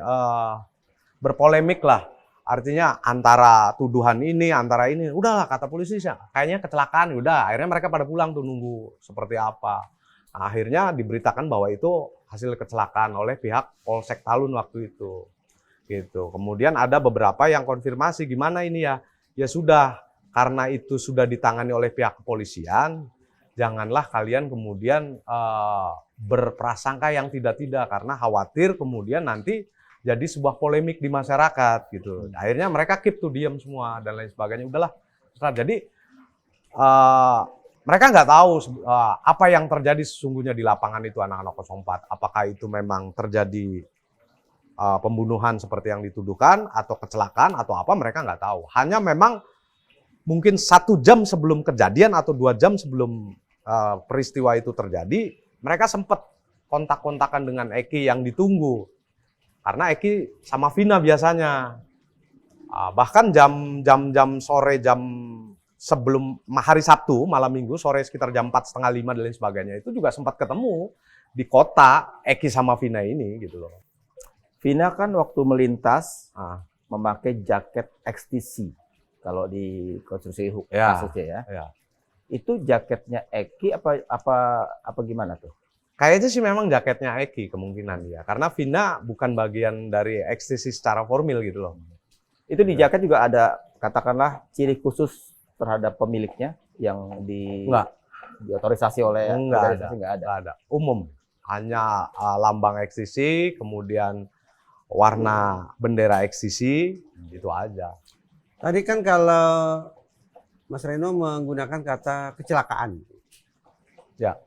berpolemik lah. Artinya antara tuduhan ini, antara ini. Udahlah kata polisi, kayaknya kecelakaan. Udah, akhirnya mereka pada pulang tuh nunggu seperti apa. Akhirnya diberitakan bahwa itu hasil kecelakaan oleh pihak Polsek Talun waktu itu. Gitu. Kemudian ada beberapa yang konfirmasi gimana ini ya. Ya sudah, karena itu sudah ditangani oleh pihak kepolisian, janganlah kalian kemudian berprasangka yang tidak-tidak karena khawatir kemudian nanti jadi sebuah polemik di masyarakat gitu. Akhirnya mereka keep tuh diam semua dan lain sebagainya. Udahlah. Jadi mereka nggak tahu apa yang terjadi sesungguhnya di lapangan itu anak-anak 04. Apakah itu memang terjadi pembunuhan seperti yang dituduhkan atau kecelakaan atau apa, mereka nggak tahu. Hanya memang mungkin 1 jam sebelum kejadian atau 2 jam sebelum peristiwa itu terjadi, mereka sempat kontak-kontakan dengan Eki yang ditunggu. Karena Eki sama Vina biasanya. Bahkan jam sore, jam sebelum hari Sabtu, malam Minggu, sore sekitar jam 4:30 dan lain sebagainya, itu juga sempat ketemu di kota Eki sama Vina ini gitu loh. Vina kan waktu melintas memakai jaket XTC kalau di konstruksi kasusnya ya. Itu jaketnya Eki apa gimana tuh? Kayaknya sih memang jaketnya Eki kemungkinan ya, karena Vina bukan bagian dari XTC secara formil gitu loh. Itu di jaket juga ada katakanlah ciri khusus terhadap pemiliknya yang diotorisasi oleh organisasi? Nggak ada. Umum, hanya lambang XTC, kemudian warna bendera XTC, itu aja. Tadi kan kalau Mas Reno menggunakan kata kecelakaan. Ya.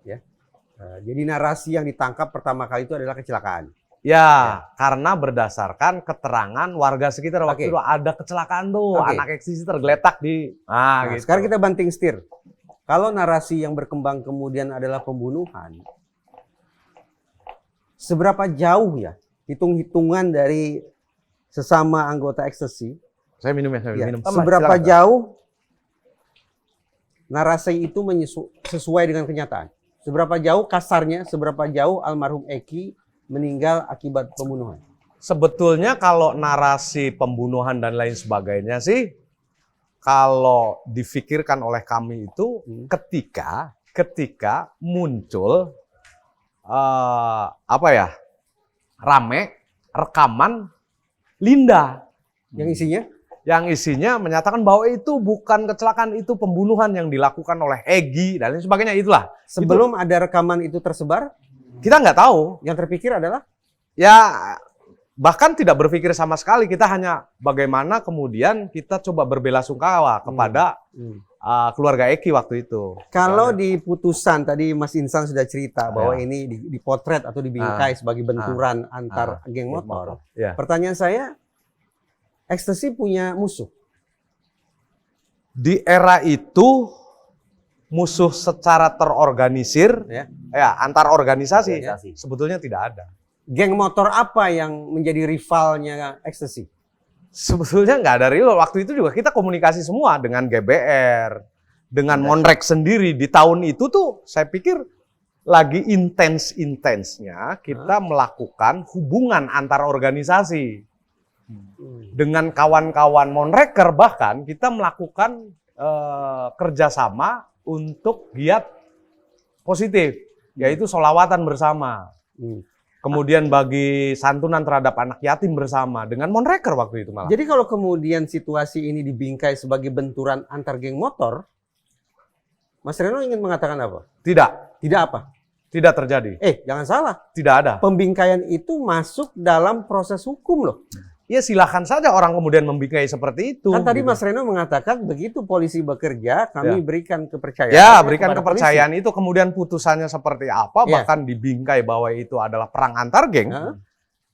Jadi narasi yang ditangkap pertama kali itu adalah kecelakaan. Ya, karena berdasarkan keterangan warga sekitar waktu itu ada kecelakaan tuh, anak XTC tergeletak di. Gitu. Sekarang kita banting setir. Kalau narasi yang berkembang kemudian adalah pembunuhan, seberapa jauh ya hitung-hitungan dari sesama anggota XTC? Saya minum ya, minum. Seberapa jauh narasi itu sesuai dengan kenyataan? Seberapa jauh kasarnya, seberapa jauh almarhum Eki meninggal akibat pembunuhan? Sebetulnya kalau narasi pembunuhan dan lain sebagainya sih, kalau difikirkan oleh kami itu ketika muncul rame rekaman Linda yang isinya menyatakan bahwa itu bukan kecelakaan, itu pembunuhan yang dilakukan oleh Egy dan lain sebagainya. Itulah. Sebelum ada rekaman itu tersebar, kita nggak tahu. Yang terpikir adalah ya bahkan tidak berpikir sama sekali. Kita hanya bagaimana kemudian kita coba berbelasungkawa kepada keluarga Eki waktu itu. Kalau di putusan tadi Mas Insan sudah cerita bahwa ini dipotret atau dibingkai sebagai benturan antar geng motor. Pertanyaan saya, XTC punya musuh? Di era itu musuh secara terorganisir, ya antar organisasi sebetulnya tidak ada. Geng motor apa yang menjadi rivalnya ekstasi? Sebetulnya nggak ada rival. Waktu itu juga kita komunikasi semua dengan GBR, dengan Monrek sendiri. Di tahun itu tuh saya pikir lagi intens-intensnya kita melakukan hubungan antar organisasi. Dengan kawan-kawan Monreker bahkan kita melakukan kerjasama untuk giat positif, yaitu sholawatan bersama. Kemudian bagi santunan terhadap anak yatim bersama dengan Monreker waktu itu malah. Jadi kalau kemudian situasi ini dibingkai sebagai benturan antar geng motor, Mas Reno ingin mengatakan apa? Tidak. Tidak apa? Tidak terjadi. Jangan salah. Tidak ada. Pembingkaian itu masuk dalam proses hukum loh. Ya silakan saja orang kemudian membingkai seperti itu. Kan tadi Mas Reno mengatakan begitu polisi bekerja, kami berikan kepercayaan. Ya, berikan kepercayaan polisi. Itu kemudian putusannya seperti apa, bahkan dibingkai bahwa itu adalah perang antar geng.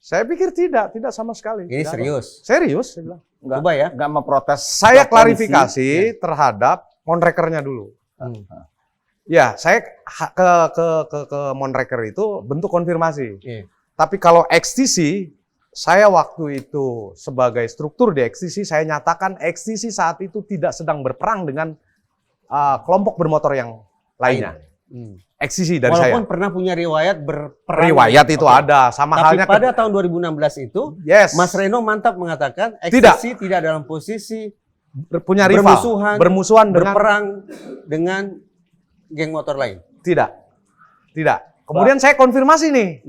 Saya pikir tidak sama sekali. Ini serius? Serius, saya bilang. Coba ya. Nggak memprotes. Saya klarifikasi terhadap Monrekernya dulu. Ya, saya ke Monreker itu bentuk konfirmasi. Tapi kalau XTC, saya waktu itu sebagai struktur di XTC, saya nyatakan XTC saat itu tidak sedang berperang dengan kelompok bermotor yang lainnya. XTC dari saya. Walaupun pernah punya riwayat berperang. Riwayat itu ada. Sama Tapi halnya pada tahun 2016 itu, Mas Reno mantap mengatakan XTC tidak dalam posisi punya rival, bermusuhan berperang dengan geng motor lain. Tidak. Kemudian saya konfirmasi nih.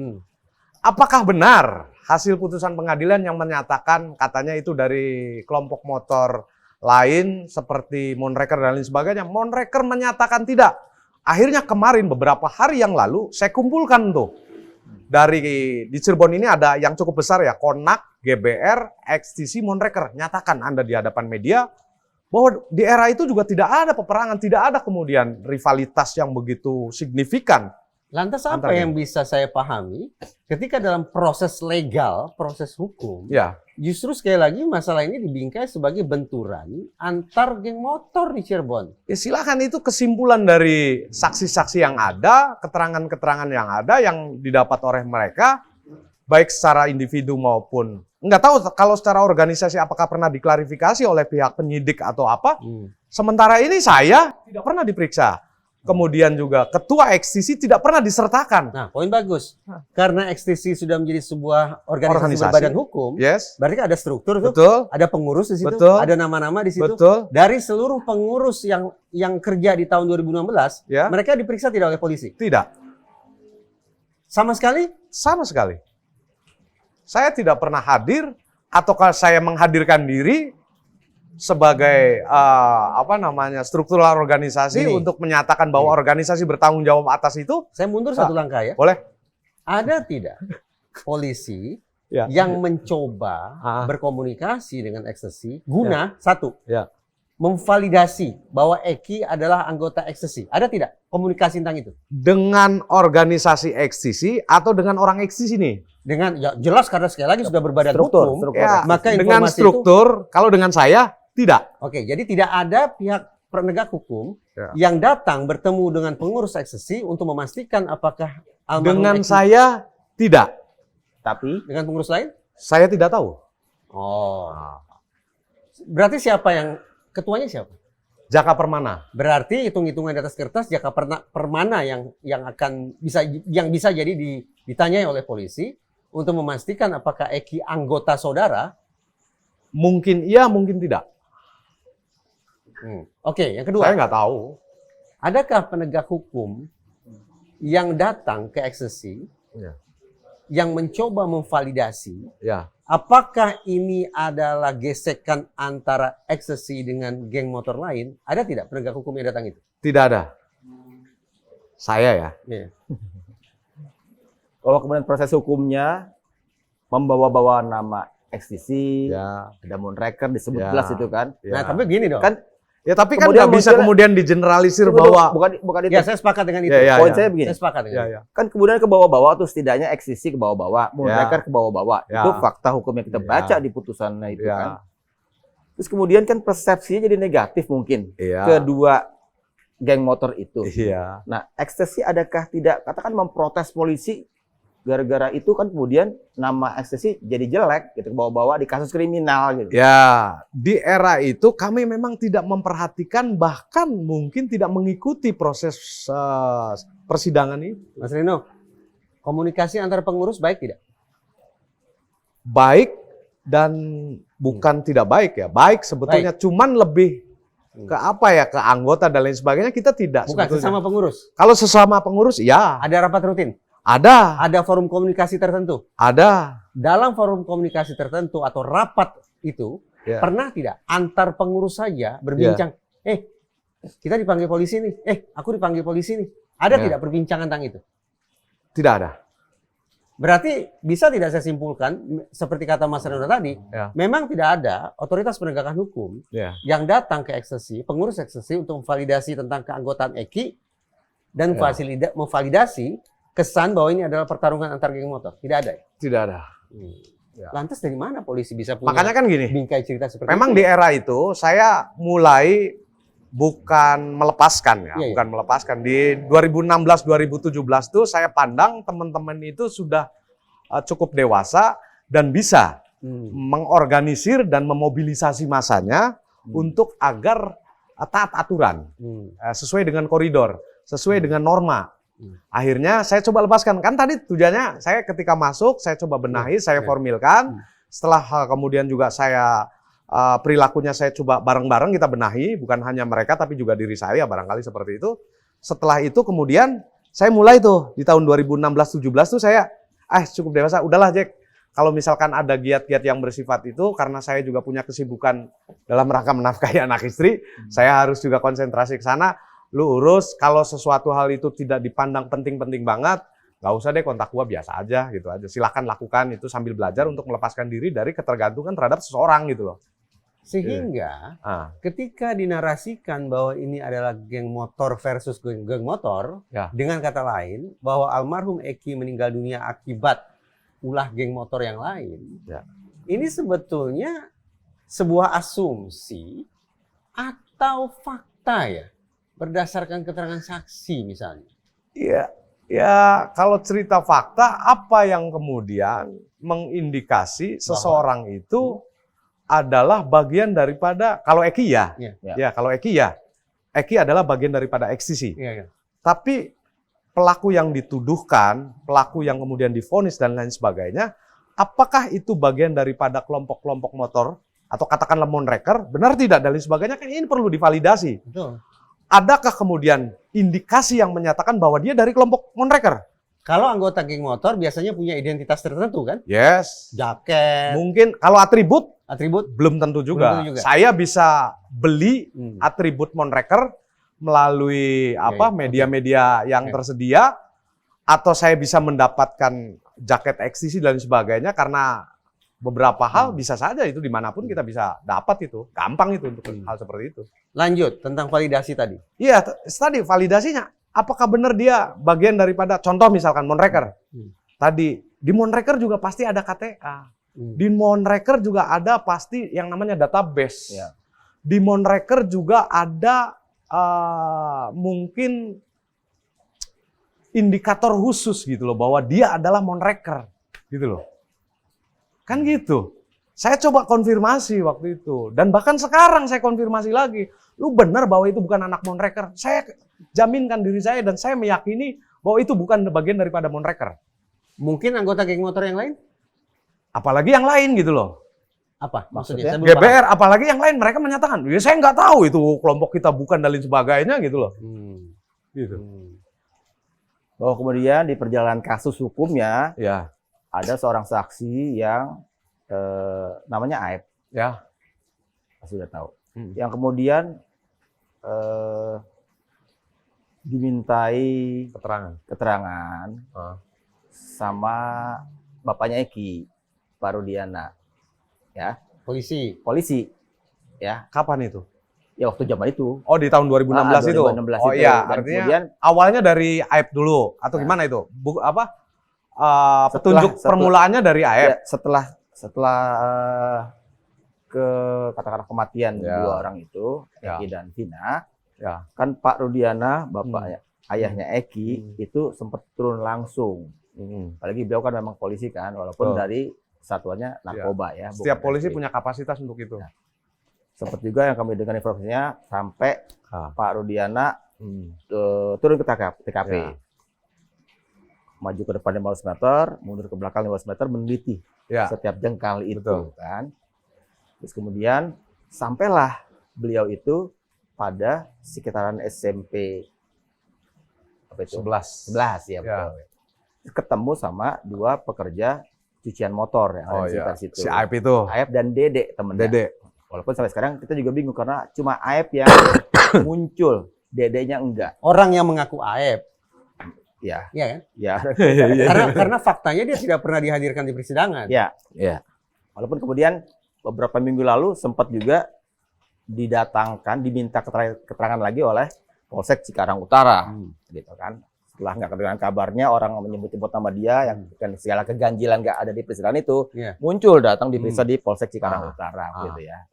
Apakah benar hasil putusan pengadilan yang menyatakan katanya itu dari kelompok motor lain seperti Monreker dan lain sebagainya? Monreker menyatakan tidak. Akhirnya kemarin beberapa hari yang lalu saya kumpulkan tuh. Di Cirebon ini ada yang cukup besar ya, Konak, GBR, XTC, Monreker. Nyatakan Anda di hadapan media bahwa di era itu juga tidak ada peperangan, tidak ada kemudian rivalitas yang begitu signifikan. Lantas apa yang bisa saya pahami ketika dalam proses legal, proses hukum, justru sekali lagi masalah ini dibingkai sebagai benturan antar geng motor di Cirebon. Ya silakan, itu kesimpulan dari saksi-saksi yang ada, keterangan-keterangan yang ada yang didapat oleh mereka, baik secara individu maupun nggak tahu kalau secara organisasi apakah pernah diklarifikasi oleh pihak penyidik atau apa. Sementara ini saya tidak pernah diperiksa. Kemudian juga ketua XTC tidak pernah disertakan. Nah, poin bagus. Karena XTC sudah menjadi sebuah organisasi berbadan hukum, berarti ada struktur tuh, ada pengurus di situ, ada nama-nama di situ. Dari seluruh pengurus yang kerja di tahun 2016, mereka diperiksa tidak oleh polisi? Tidak. Sama sekali? Sama sekali. Saya tidak pernah hadir, ataukah saya menghadirkan diri sebagai struktural organisasi untuk menyatakan bahwa organisasi bertanggung jawab atas itu. Saya mundur satu langkah ya. Boleh. Ada tidak polisi yang mencoba berkomunikasi dengan XTC guna memvalidasi bahwa Eki adalah anggota XTC? Ada tidak komunikasi tentang itu? Dengan organisasi XTC atau dengan orang XTC nih? Dengan jelas karena sekali lagi sudah berbadan hukum. Maka dengan struktur, kalau dengan saya tidak. Oke, jadi tidak ada pihak penegak hukum yang datang bertemu dengan pengurus XTC untuk memastikan apakah dengan saya tidak. Tapi dengan pengurus lain? Saya tidak tahu. Berarti siapa yang ketuanya siapa? Jaka Permana. Berarti hitung-hitungan di atas kertas Jaka Permana yang bisa jadi ditanyai oleh polisi untuk memastikan apakah Eki anggota saudara. Mungkin iya, mungkin tidak. Oke, yang kedua. Saya nggak tahu. Adakah penegak hukum yang datang ke XTC yang mencoba memvalidasi apakah ini adalah gesekan antara XTC dengan geng motor lain? Ada tidak penegak hukum yang datang itu? Tidak ada. Saya ya. Kalau kemudian proses hukumnya membawa-bawa nama XTC, ada Monreker disebut jelas itu kan. Nah, tapi gini dong. Tapi kan nggak bisa kemudian digeneralisir bahwa bukan itu. Ya, saya sepakat dengan itu. Poin saya begini. Saya sepakat dengan itu. Kan kemudian ke bawah-bawah tuh setidaknya XTC ke bawah-bawah, Monreker ke bawah-bawah. Itu fakta hukum yang kita baca di putusannya itu kan. Terus kemudian kan persepsinya jadi negatif mungkin Iya. kedua geng motor itu. Iya. Nah, ekstasi adakah tidak katakan memprotes polisi gara-gara itu kan kemudian nama ekstasi jadi jelek gitu, bawa-bawa di kasus kriminal gitu. Ya, di era itu kami memang tidak memperhatikan, bahkan mungkin tidak mengikuti proses persidangan itu. Mas Rino, komunikasi antar pengurus baik tidak? Baik dan bukan tidak baik ya. Baik sebetulnya, cuman lebih ke apa ya, ke anggota dan lain sebagainya kita tidak. Bukan sebetulnya. sesama pengurus. Kalau sesama pengurus, ya. Ada rapat rutin. Ada. Ada forum komunikasi tertentu. Ada. Dalam forum komunikasi tertentu atau rapat itu, Ya. pernah tidak antar pengurus saja berbincang, kita dipanggil polisi nih, aku dipanggil polisi nih. Ada Ya. tidak perbincangan tentang itu? Tidak ada. Berarti bisa tidak saya simpulkan, seperti kata Mas Reno tadi, Ya. memang tidak ada otoritas penegakan hukum Ya. yang datang ke ekstasi, pengurus ekstasi untuk memvalidasi tentang keanggotaan EKI dan Ya. memvalidasi kesan bahwa ini adalah pertarungan antar geng motor. Tidak ada ya? Tidak ada. Ya. Lantas dari mana polisi bisa punya Makanya kan gini, bingkai cerita seperti memang itu? di era itu saya mulai bukan melepaskan ya, Iya, iya. bukan melepaskan. Di 2016-2017 tuh saya pandang teman-teman itu sudah cukup dewasa dan bisa mengorganisir dan memobilisasi masanya untuk agar taat aturan, sesuai dengan koridor, sesuai dengan norma. Akhirnya saya coba lepaskan. Kan tadi tujuannya saya ketika masuk, saya coba benahi, saya formilkan. Setelah kemudian juga saya perilakunya saya coba bareng-bareng kita benahi, bukan hanya mereka tapi juga diri saya barangkali seperti itu. Setelah itu kemudian saya mulai tuh di tahun 2016-17 tuh saya cukup dewasa, udahlah Jack. Kalau misalkan ada giat-giat yang bersifat itu, karena saya juga punya kesibukan dalam rangka menafkahi anak istri, saya harus juga konsentrasi ke sana. Lu urus, kalau sesuatu hal itu tidak dipandang penting-penting banget, nggak usah deh, kontak gua biasa aja gitu aja. Silakan lakukan itu sambil belajar untuk melepaskan diri dari ketergantungan terhadap seseorang gitu loh. Sehingga Ah, ketika dinarasikan bahwa ini adalah geng motor versus geng motor, Ya. dengan kata lain bahwa almarhum Eki meninggal dunia akibat ulah geng motor yang lain, Ya. ini sebetulnya sebuah asumsi atau fakta ya, berdasarkan keterangan saksi misalnya. Iya, ya kalau cerita fakta apa yang kemudian mengindikasi seseorang itu adalah bagian daripada, kalau Eki ya, Iya. kalau Eki ya, Eki adalah bagian daripada ekstisi. Iya. Tapi pelaku yang dituduhkan, pelaku yang kemudian divonis dan lain sebagainya, apakah itu bagian daripada kelompok-kelompok motor atau katakanlah monreker, benar tidak dan lain sebagainya, kan ini perlu divalidasi. Betul. Adakah kemudian indikasi yang menyatakan bahwa dia dari kelompok monreker? Kalau anggota geng motor biasanya punya identitas tertentu kan? Yes. Jaket, Mungkin kalau atribut atribut. belum tentu juga. Belum tentu juga. Saya bisa beli Hmm. atribut monreker melalui media-media yang Oke. tersedia, atau saya bisa mendapatkan jaket ekstisi dan sebagainya, karena beberapa hal bisa saja itu dimanapun kita bisa dapat itu, gampang itu untuk hal seperti itu. Lanjut tentang validasi tadi. Iya, tadi validasinya, apakah benar dia bagian daripada, contoh misalkan monreker. Tadi di monreker juga pasti ada KTA. Di monreker juga ada pasti yang namanya database. Ya. Di monreker juga ada mungkin indikator khusus gitu loh, bahwa dia adalah monreker gitu loh. Kan gitu. Saya coba konfirmasi waktu itu, dan bahkan sekarang saya konfirmasi lagi. Lu benar bahwa itu bukan anak monreker. Saya jaminkan diri saya dan saya meyakini bahwa itu bukan bagian daripada monreker. Mungkin anggota geng motor yang lain? Apalagi yang lain gitu loh. Apa Maksudnya? maksudnya? Saya belum GBR, apalagi yang lain, mereka menyatakan, ya saya nggak tahu itu kelompok kita bukan dan lain sebagainya gitu loh. paham. Gitu. Bahwa kemudian di perjalanan kasus hukumnya Ya, ada seorang saksi yang namanya Aib, ya. sudah tahu. Yang kemudian dimintai keterangan sama bapaknya Eki, Pak Rudiana, ya, Polisi. ya, Kapan itu? ya waktu zaman itu. Oh, di tahun 2016 itu. 2016 Oh itu. iya, Dan artinya kemudian awalnya dari AIP dulu atau Ya. gimana itu? Setelah- Petunjuk setelah- permulaannya dari AIP. ya, setelah katakanlah kematian Ya. dua orang itu, Ya. Eki dan Vina, Ya. kan Pak Rudiana, bapaknya, ayahnya Eki, itu sempat turun langsung. Apalagi beliau kan memang polisi kan, walaupun Betul. dari satuannya narkoba ya. Setiap bukan polisi SP. punya kapasitas untuk itu. Ya. Sempat juga yang kami dengar informasinya sampai Pak Rudiana turun ke TKP. Ya. Maju ke depan 15 meter, mundur ke belakang 15 meter, meneliti Ya. setiap jengkal itu. Betul. Kan. Terus kemudian sampailah beliau itu pada sekitaran SMP apa itu? 11. 11 ya, Ya. betul. Ketemu sama dua pekerja cucian motor yang ada di sekitar situ. Si Aib itu. Aep dan Dede temennya. Dede. Walaupun sampai sekarang kita juga bingung karena cuma Aep yang muncul, Dedenya enggak. Orang yang mengaku AF, Ya, ya kan? ya, Karena faktanya dia tidak pernah dihadirkan di persidangan. ya, ya. Walaupun kemudian beberapa minggu lalu sempat juga diminta keterangan lagi oleh Polsek Cikarang Utara, gitu kan. Setelah nggak kedengaran kabarnya, orang menyebut-nyebut nama dia yang kan segala keganjilan nggak ada di persidangan itu, muncul datang diperiksa di Polsek Cikarang Utara, gitu ya.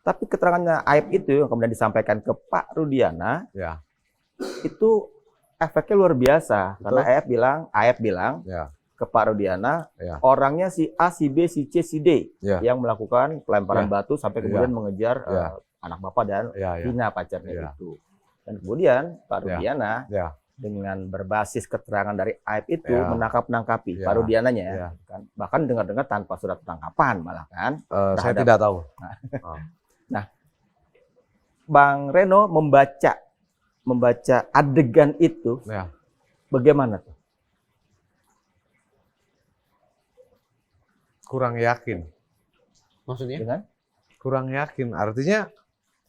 Tapi keterangannya Aib itu yang kemudian disampaikan ke Pak Rudiana, Ya. itu efeknya luar biasa. Betul. Karena Aib bilang Ya. ke Pak Rudiana, Ya. orangnya si A, si B, si C, si D Ya. yang melakukan pelemparan Ya. batu sampai kemudian Ya. mengejar Ya. anak bapak dan Ya. Ya. Vina pacarnya Ya. itu. Dan kemudian Pak Ya. Rudiana Ya. dengan berbasis keterangan dari Aib itu Ya. menangkap-nangkapi Ya. Pak Rudiananya Ya. kan. Bahkan dengar-dengar tanpa surat penangkapan malah kan. Saya Terhadap- tidak tahu. Bang Reno membaca adegan itu Ya. bagaimana tuh? Kurang yakin. Maksudnya? Dengan Kurang yakin. Artinya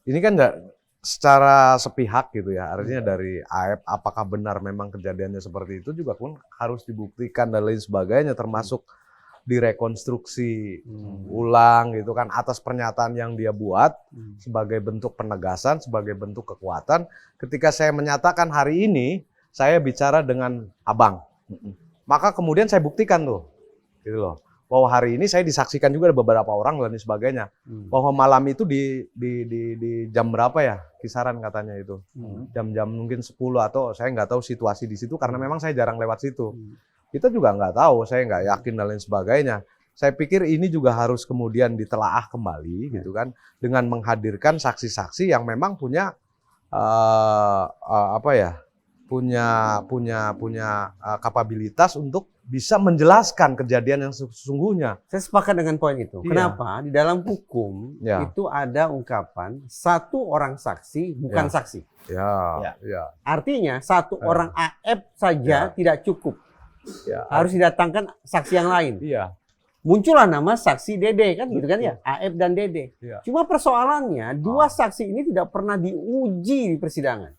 ini kan nggak secara sepihak gitu ya. Artinya dari Aib apakah benar memang kejadiannya seperti itu juga pun harus dibuktikan dan lain sebagainya, termasuk direkonstruksi ulang gitu kan atas pernyataan yang dia buat sebagai bentuk penegasan, sebagai bentuk kekuatan. Ketika saya menyatakan hari ini saya bicara dengan abang, maka kemudian saya buktikan tuh, gitu loh, bahwa hari ini saya disaksikan juga ada beberapa orang dan lain sebagainya. Bahwa malam itu di jam berapa ya kisaran katanya itu, jam-jam mungkin 10 atau saya nggak tahu situasi di situ karena memang saya jarang lewat situ. Kita juga nggak tahu, saya nggak yakin dan lain sebagainya. Saya pikir ini juga harus kemudian ditelaah kembali gitu kan dengan menghadirkan saksi-saksi yang memang punya kapabilitas untuk bisa menjelaskan kejadian yang sesungguhnya. Saya sepakat dengan poin itu. Iya. Kenapa? Di dalam hukum Ya. itu ada ungkapan satu orang saksi bukan Ya. saksi. Ya. Artinya satu orang AF saja Ya. tidak cukup. Ya. Harus didatangkan saksi yang lain. Iya. Muncullah nama saksi Dede kan gitu kan ya, AF dan Dede. Iya. Cuma persoalannya dua saksi ini tidak pernah diuji di persidangan.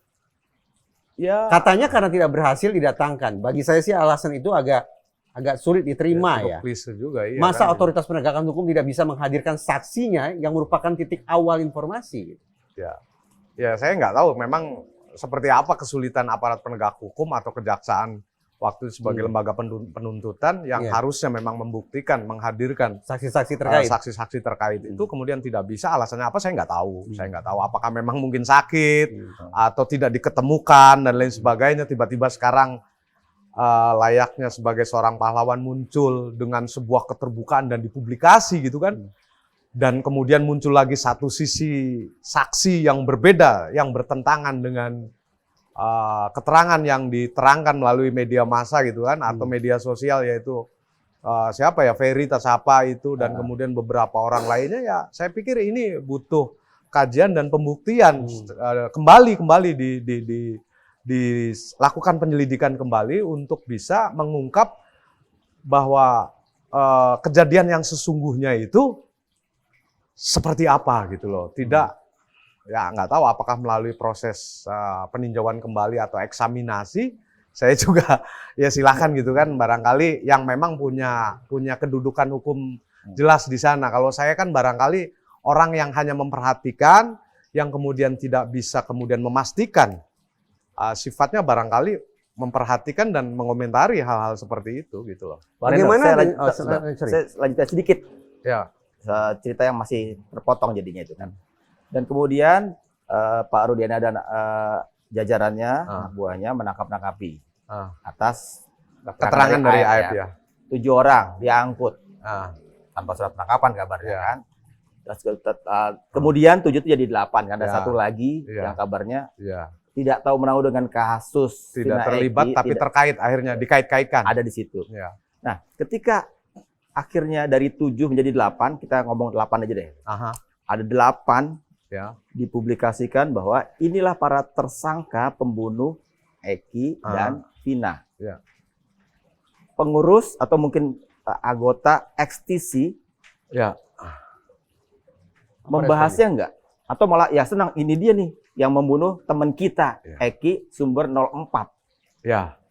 Ya. Katanya karena tidak berhasil didatangkan. Bagi saya sih alasan itu agak sulit diterima ya. Klise juga, iya, Masa kan? otoritas penegakan hukum tidak bisa menghadirkan saksinya yang merupakan titik awal informasi? Ya, saya nggak tahu memang seperti apa kesulitan aparat penegak hukum atau kejaksaan waktu sebagai lembaga penuntutan yang harusnya memang membuktikan, menghadirkan Saksi-saksi terkait. saksi-saksi terkait itu kemudian tidak bisa. Alasannya apa? Saya nggak tahu. Saya nggak tahu apakah memang mungkin sakit atau tidak diketemukan dan lain sebagainya. Tiba-tiba sekarang layaknya sebagai seorang pahlawan muncul dengan sebuah keterbukaan dan dipublikasi gitu kan. Dan kemudian muncul lagi satu sisi saksi yang berbeda, yang bertentangan dengan keterangan yang diterangkan melalui media massa gitu kan, atau media sosial, yaitu siapa ya, Ferry Tasapa itu dan kemudian beberapa orang lainnya. Ya saya pikir ini butuh kajian dan pembuktian kembali dilakukan penyelidikan kembali untuk bisa mengungkap bahwa kejadian yang sesungguhnya itu seperti apa gitu loh. Tidak, ya nggak tahu apakah melalui proses peninjauan kembali atau eksaminasi. Saya juga ya silakan gitu kan, barangkali yang memang punya kedudukan hukum jelas di sana. Kalau saya kan barangkali orang yang hanya memperhatikan, yang kemudian tidak bisa kemudian memastikan, sifatnya barangkali memperhatikan dan mengomentari hal-hal seperti itu gitu loh. Bagaimana? Bagaimana? Saya lanjutkan sedikit. Ya. cerita yang masih terpotong jadinya itu kan. Dan kemudian Pak Rudiana dan jajarannya, anak buahnya menangkap-nangkapi atas keterangan dari AF ya. 7 orang diangkut tanpa surat penangkapan kabarnya kan. Terus, kemudian 7 itu jadi 8 kan, ada satu lagi yang kabarnya tidak tahu menahu dengan kasus tidak terlibat tapi terkait, akhirnya dikait-kaitkan. Ada di situ. Nah, ketika akhirnya dari 7 menjadi 8, kita ngomong 8 aja deh. Ada 8 dipublikasikan bahwa inilah para tersangka pembunuh Eki dan Vina. Pengurus atau mungkin anggota XTC membahasnya enggak? Atau malah ya senang, ini dia nih yang membunuh teman kita, Eki sumber 04.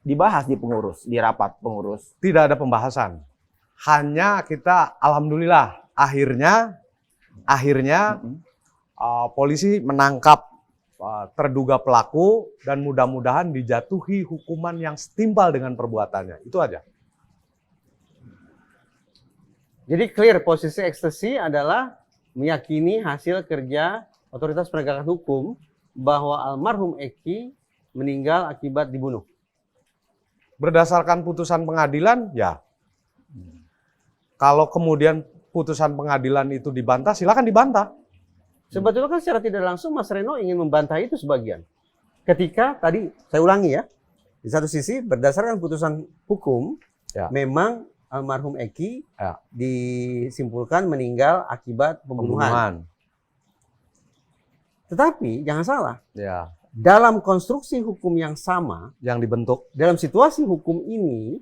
Dibahas di pengurus, di rapat pengurus. Tidak ada pembahasan. Hanya kita alhamdulillah akhirnya polisi menangkap terduga pelaku dan mudah-mudahan dijatuhi hukuman yang setimpal dengan perbuatannya. Itu aja. Jadi clear, posisi ekstasi adalah meyakini hasil kerja otoritas penegakan hukum bahwa almarhum Eki meninggal akibat dibunuh. Berdasarkan putusan pengadilan, ya. Kalau kemudian putusan pengadilan itu dibantah, silakan dibantah. Sebetulnya kan secara tidak langsung Mas Reno ingin membantah itu sebagian. Ketika tadi, saya ulangi ya, di satu sisi berdasarkan putusan hukum, memang almarhum Eki disimpulkan meninggal akibat pembunuhan. Tetapi jangan salah, dalam konstruksi hukum yang sama yang dibentuk dalam situasi hukum ini,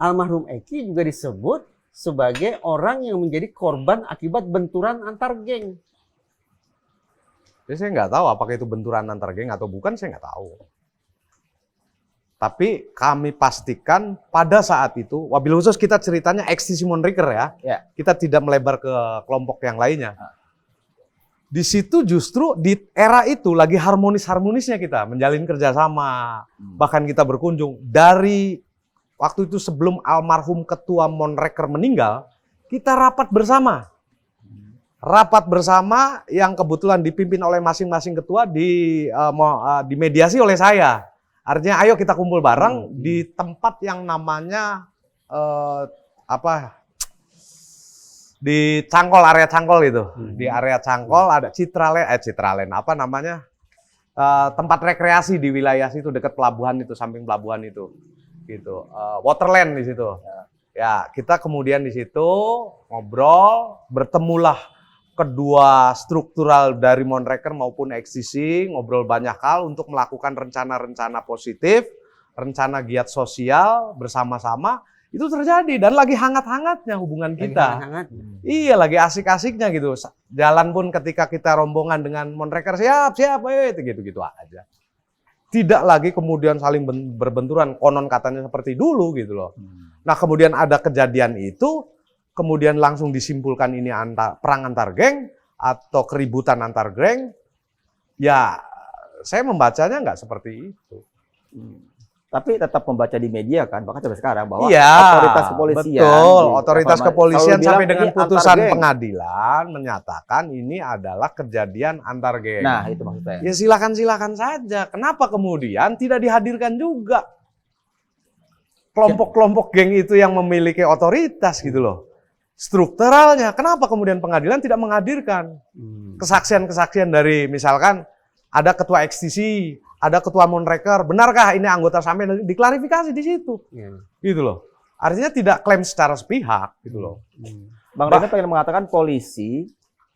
almarhum Eki juga disebut sebagai orang yang menjadi korban akibat benturan antar geng. Jadi saya nggak tahu apakah itu benturan antar geng atau bukan, saya nggak tahu. Tapi kami pastikan pada saat itu, wabil khusus kita ceritanya XTC Monreker ya. Kita tidak melebar ke kelompok yang lainnya. Di situ justru di era itu lagi harmonis-harmonisnya kita menjalin kerjasama. Bahkan kita berkunjung dari waktu itu sebelum almarhum ketua Monreker meninggal, kita rapat bersama. Rapat bersama yang kebetulan dipimpin oleh masing-masing ketua dimediasi oleh saya. Artinya ayo kita kumpul bareng di tempat yang namanya di Cangkol, area Cangkol itu. Di area Cangkol ada Citralen apa namanya? Tempat rekreasi di wilayah situ dekat pelabuhan itu, samping pelabuhan itu. Gitu. Waterland di situ. Ya, kita kemudian di situ ngobrol, bertemulah kedua struktural dari Monreker maupun XTC, ngobrol banyak hal untuk melakukan rencana-rencana positif, rencana giat sosial bersama-sama. Itu terjadi dan lagi hangat-hangatnya hubungan kita. Iya, lagi asik-asiknya gitu. Jalan pun ketika kita rombongan dengan Monreker, siap, gitu-gitu aja. Tidak lagi kemudian saling berbenturan, konon katanya seperti dulu gitu loh. Nah, kemudian ada kejadian itu, kemudian langsung disimpulkan ini perang antar geng atau keributan antar geng. Ya, saya membacanya nggak seperti itu. Tapi tetap membaca di media kan, bahkan sampai sekarang bahwa otoritas kepolisian. Betul, otoritas kepolisian sampai dengan putusan pengadilan menyatakan ini adalah kejadian antar geng. Nah, itu maksud saya. Ya silakan saja. Kenapa kemudian tidak dihadirkan juga kelompok-kelompok geng itu yang memiliki otoritas gitu loh. Strukturalnya, kenapa kemudian pengadilan tidak menghadirkan kesaksian-kesaksian dari misalkan ada ketua XTC, ada ketua Monreker, benarkah ini anggota sampai diklarifikasi di situ, gitu loh. Artinya tidak klaim secara sepihak, gitu loh. Bang Reno pengen mengatakan polisi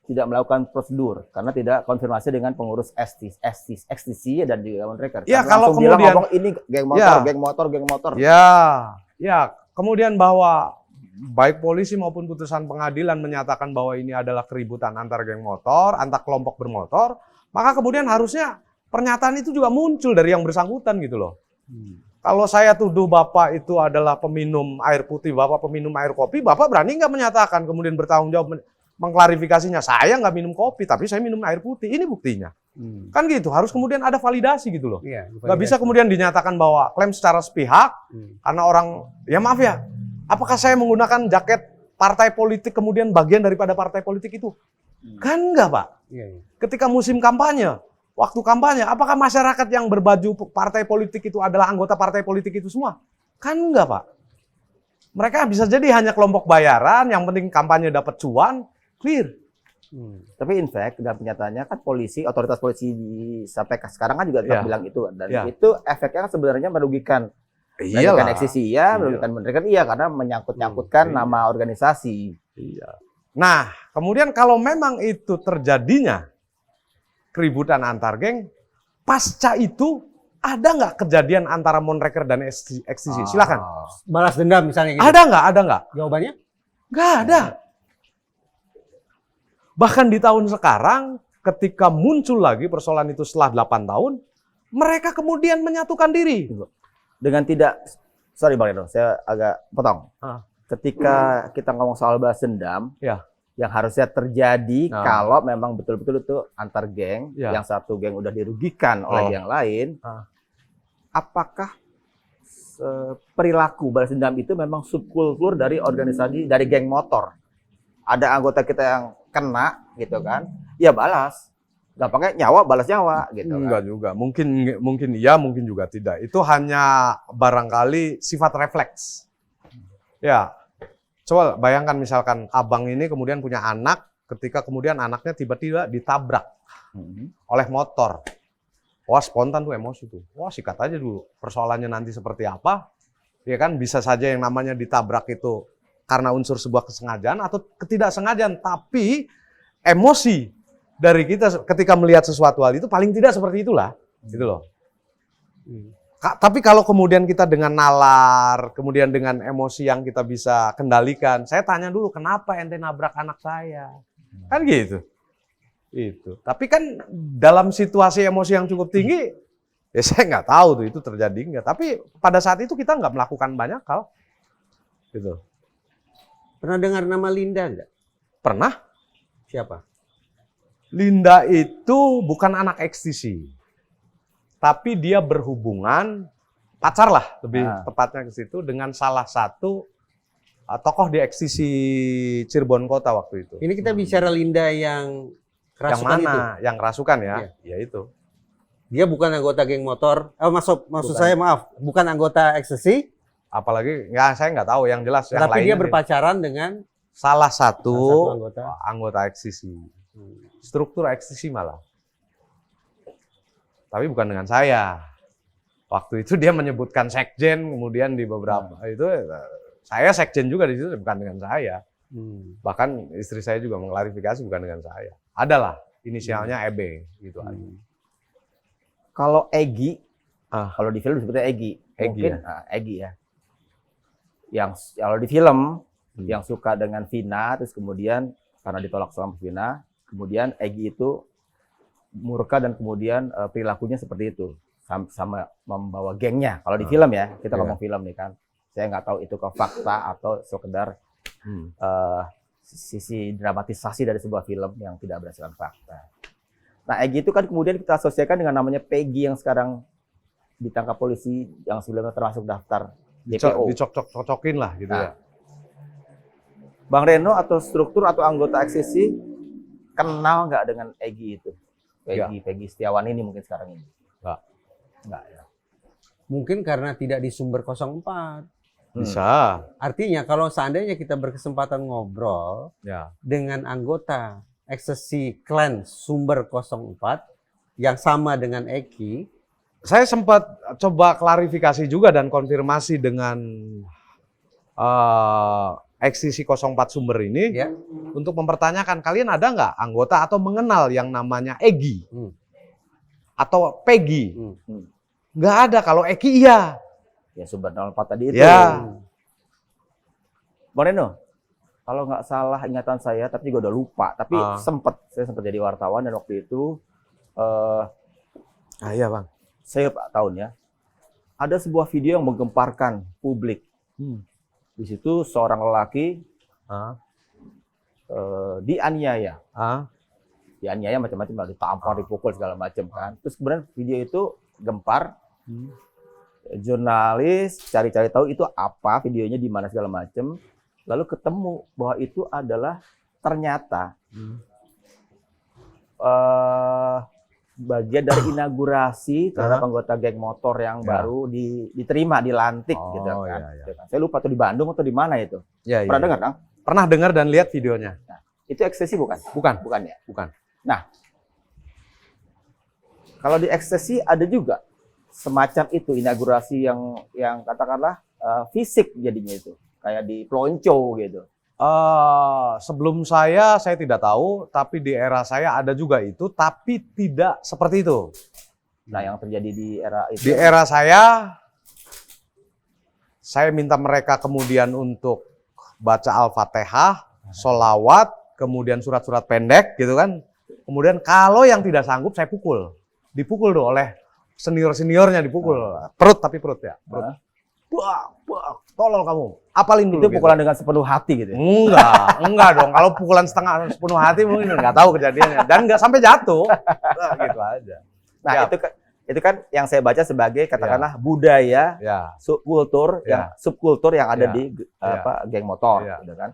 tidak melakukan prosedur karena tidak konfirmasi dengan pengurus XTC dan juga Monreker. Ya, kalau kemudian ngomong ini geng motor. Ya, kemudian bahwa baik polisi maupun putusan pengadilan menyatakan bahwa ini adalah keributan antar geng motor, antar kelompok bermotor, maka kemudian harusnya pernyataan itu juga muncul dari yang bersangkutan gitu loh. Kalau saya tuduh Bapak itu adalah peminum air putih, Bapak peminum air kopi, Bapak berani nggak menyatakan kemudian bertanggung jawab mengklarifikasinya, saya nggak minum kopi, tapi saya minum air putih, ini buktinya. Kan gitu, harus kemudian ada validasi gitu loh. Nggak bisa kemudian dinyatakan bahwa klaim secara sepihak, karena orang, ya maaf ya, apakah saya menggunakan jaket partai politik kemudian bagian daripada partai politik itu? Kan enggak, Pak. Iya. Ketika musim kampanye, waktu kampanye, apakah masyarakat yang berbaju partai politik itu adalah anggota partai politik itu semua? Kan enggak, Pak. Mereka bisa jadi hanya kelompok bayaran, yang penting kampanye dapat cuan, clear. Tapi in fact, dalam kenyataannya kan polisi, otoritas polisi sampai sekarang kan juga tetap bilang itu. Dan itu efeknya kan sebenarnya merugikan. Merugikan eksisi iya, merugikan mereka iya, karena menyangkut-nyangkutkan nama organisasi. Iya. Nah, kemudian kalau memang itu terjadinya keributan antar geng, pasca itu ada nggak kejadian antara Monreker dan XTC? Silakan. Balas dendam misalnya gitu. Ada nggak? Ada nggak? Jawabannya? Nggak ada. Bahkan di tahun sekarang, ketika muncul lagi persoalan itu setelah 8 tahun, mereka kemudian menyatukan diri. Dengan tidak, sorry Bang Reno, saya agak potong. Ketika kita ngomong soal balas dendam, yang harusnya terjadi kalau memang betul-betul itu antar geng, yang satu geng udah dirugikan oleh yang lain, apakah perilaku balas dendam itu memang subkultur dari organisasi, dari geng motor? Ada anggota kita yang kena gitu kan, ya balas. Gampangnya nyawa balas nyawa gitu kan. Enggak juga, mungkin iya, mungkin juga tidak. Itu hanya barangkali sifat refleks. Ya, coba bayangkan misalkan abang ini kemudian punya anak, ketika kemudian anaknya tiba-tiba ditabrak oleh motor. Wah, spontan tuh emosi tuh. Wah, sikat aja dulu. Persoalannya nanti seperti apa? Ya kan, bisa saja yang namanya ditabrak itu karena unsur sebuah kesengajaan atau ketidaksengajaan. Tapi emosi dari kita ketika melihat sesuatu hal itu paling tidak seperti itulah. Gitu loh. Tapi kalau kemudian kita dengan nalar, kemudian dengan emosi yang kita bisa kendalikan, saya tanya dulu, kenapa ente nabrak anak saya? Kan gitu. Itu. Tapi kan dalam situasi emosi yang cukup tinggi, ya saya nggak tahu tuh itu terjadi nggak. Tapi pada saat itu kita nggak melakukan banyak hal. Gitu. Pernah dengar nama Linda nggak? Pernah. Siapa? Linda itu bukan anak XTC. Tapi dia berhubungan, pacar lah lebih tepatnya ke situ, dengan salah satu tokoh di XTC Cirebon Kota waktu itu. Ini kita bicara Linda yang kerasukan yang mana? itu? Yang kerasukan ya? Iya. Ya itu. Dia bukan anggota geng motor. Maksud saya maaf, bukan anggota XTC. Apalagi, nggak, saya nggak tahu yang jelas. Yang Tapi dia lainnya berpacaran dengan salah satu anggota XTC. Struktur XTC malah. Tapi bukan dengan saya. Waktu itu dia menyebutkan sekjen, kemudian di beberapa itu saya sekjen juga di situ, bukan dengan saya. Bahkan istri saya juga mengklarifikasi bukan dengan saya. Adalah inisialnya EB gitu aja. Kalau Egy, kalau di film disebutnya Egy, mungkin Egy ya. Yang kalau di film yang suka dengan Vina, terus kemudian karena ditolak sama Vina, kemudian Egy itu murka dan kemudian perilakunya seperti itu, sama membawa gengnya. Kalau di film ya, kita ngomong film nih kan, saya nggak tahu itu ke fakta atau sekedar sisi dramatisasi dari sebuah film yang tidak berdasarkan fakta. Nah, Egy itu kan kemudian kita asosiasikan dengan namanya Peggy yang sekarang ditangkap polisi, yang sebelumnya termasuk daftar DPO. Dicocok-cocokin lah gitu ya. Bang Reno atau struktur atau anggota XTC kenal nggak dengan Egy itu? Peggy Setiawan ini mungkin sekarang ini. Enggak ya. Mungkin karena tidak di sumber 04. Bisa. Artinya kalau seandainya kita berkesempatan ngobrol dengan anggota XTC Clan sumber 04 yang sama dengan Eki, saya sempat coba klarifikasi juga dan konfirmasi dengan XTC 04 sumber ini untuk mempertanyakan, kalian ada nggak anggota atau mengenal yang namanya Egy atau Peggy? Nggak ada. Kalau Eki iya. Ya sumber 04 tadi itu. Ya. Bang Reno, kalau nggak salah ingatan saya, tapi juga udah lupa. Tapi saya sempat jadi wartawan dan waktu itu, iya bang. Saya tahun ya, ada sebuah video yang menggemparkan publik. Di situ seorang lelaki dianiaya, dianiaya macam-macam, ditampar, dipukul segala macam kan. Terus kemudian video itu gempar, jurnalis cari-cari tahu itu apa videonya, di mana segala macam. lalu ketemu bahwa itu adalah ternyata bagian dari inaugurasi terhadap anggota geng motor yang baru diterima, dilantik gitu kan. Iya. Saya lupa tuh di Bandung atau di mana itu. Iya, Pernah iya. dengar, Kang? Pernah dengar dan lihat videonya. Nah, itu ekstasi bukan? Bukan. Bukan ya? Bukan. Nah, kalau di ekstasi ada juga semacam itu inaugurasi yang katakanlah fisik jadinya itu, kayak di Plonco gitu. Sebelum saya tidak tahu, tapi di era saya ada juga itu, tapi tidak seperti itu. Nah, yang terjadi di era itu. Di era saya minta mereka kemudian untuk baca Al-Fatihah, sholawat, kemudian surat-surat pendek gitu kan. Kemudian kalau yang tidak sanggup saya pukul. Dipukul tuh oleh senior-seniornya dipukul. Perut ya. Perut. Buak, tolol kamu. Apalin dulu. Itu pukulan dengan sepenuh hati gitu. Enggak dong. Kalau pukulan sepenuh hati mungkin nggak tahu kejadiannya dan nggak sampai jatuh. Nah, gitu aja. Nah, itu kan yang saya baca sebagai katakanlah budaya, subkultur yang ada di geng motor gitu kan.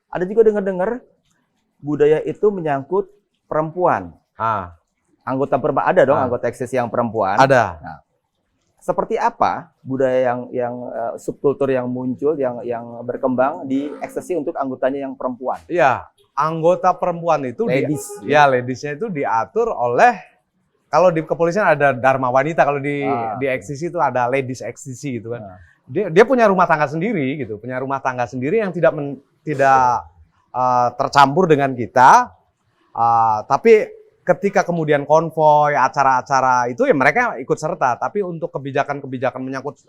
Ada juga dengar-dengar budaya itu menyangkut perempuan. Anggota perempuan ada dong, anggota ekstasi yang perempuan. Ada. Nah, seperti apa budaya yang subkultur yang muncul, yang berkembang di ekstasi untuk anggotanya yang perempuan? Iya, anggota perempuan itu ladiesnya itu diatur oleh, kalau di kepolisian ada Dharma Wanita, kalau di ekstasi itu ada ladies ekstasi gitu kan. Dia punya rumah tangga sendiri gitu, punya rumah tangga sendiri yang tidak tercampur dengan kita, tapi ketika kemudian konvoy, acara-acara itu ya mereka ikut serta. Tapi untuk kebijakan-kebijakan menyangkut,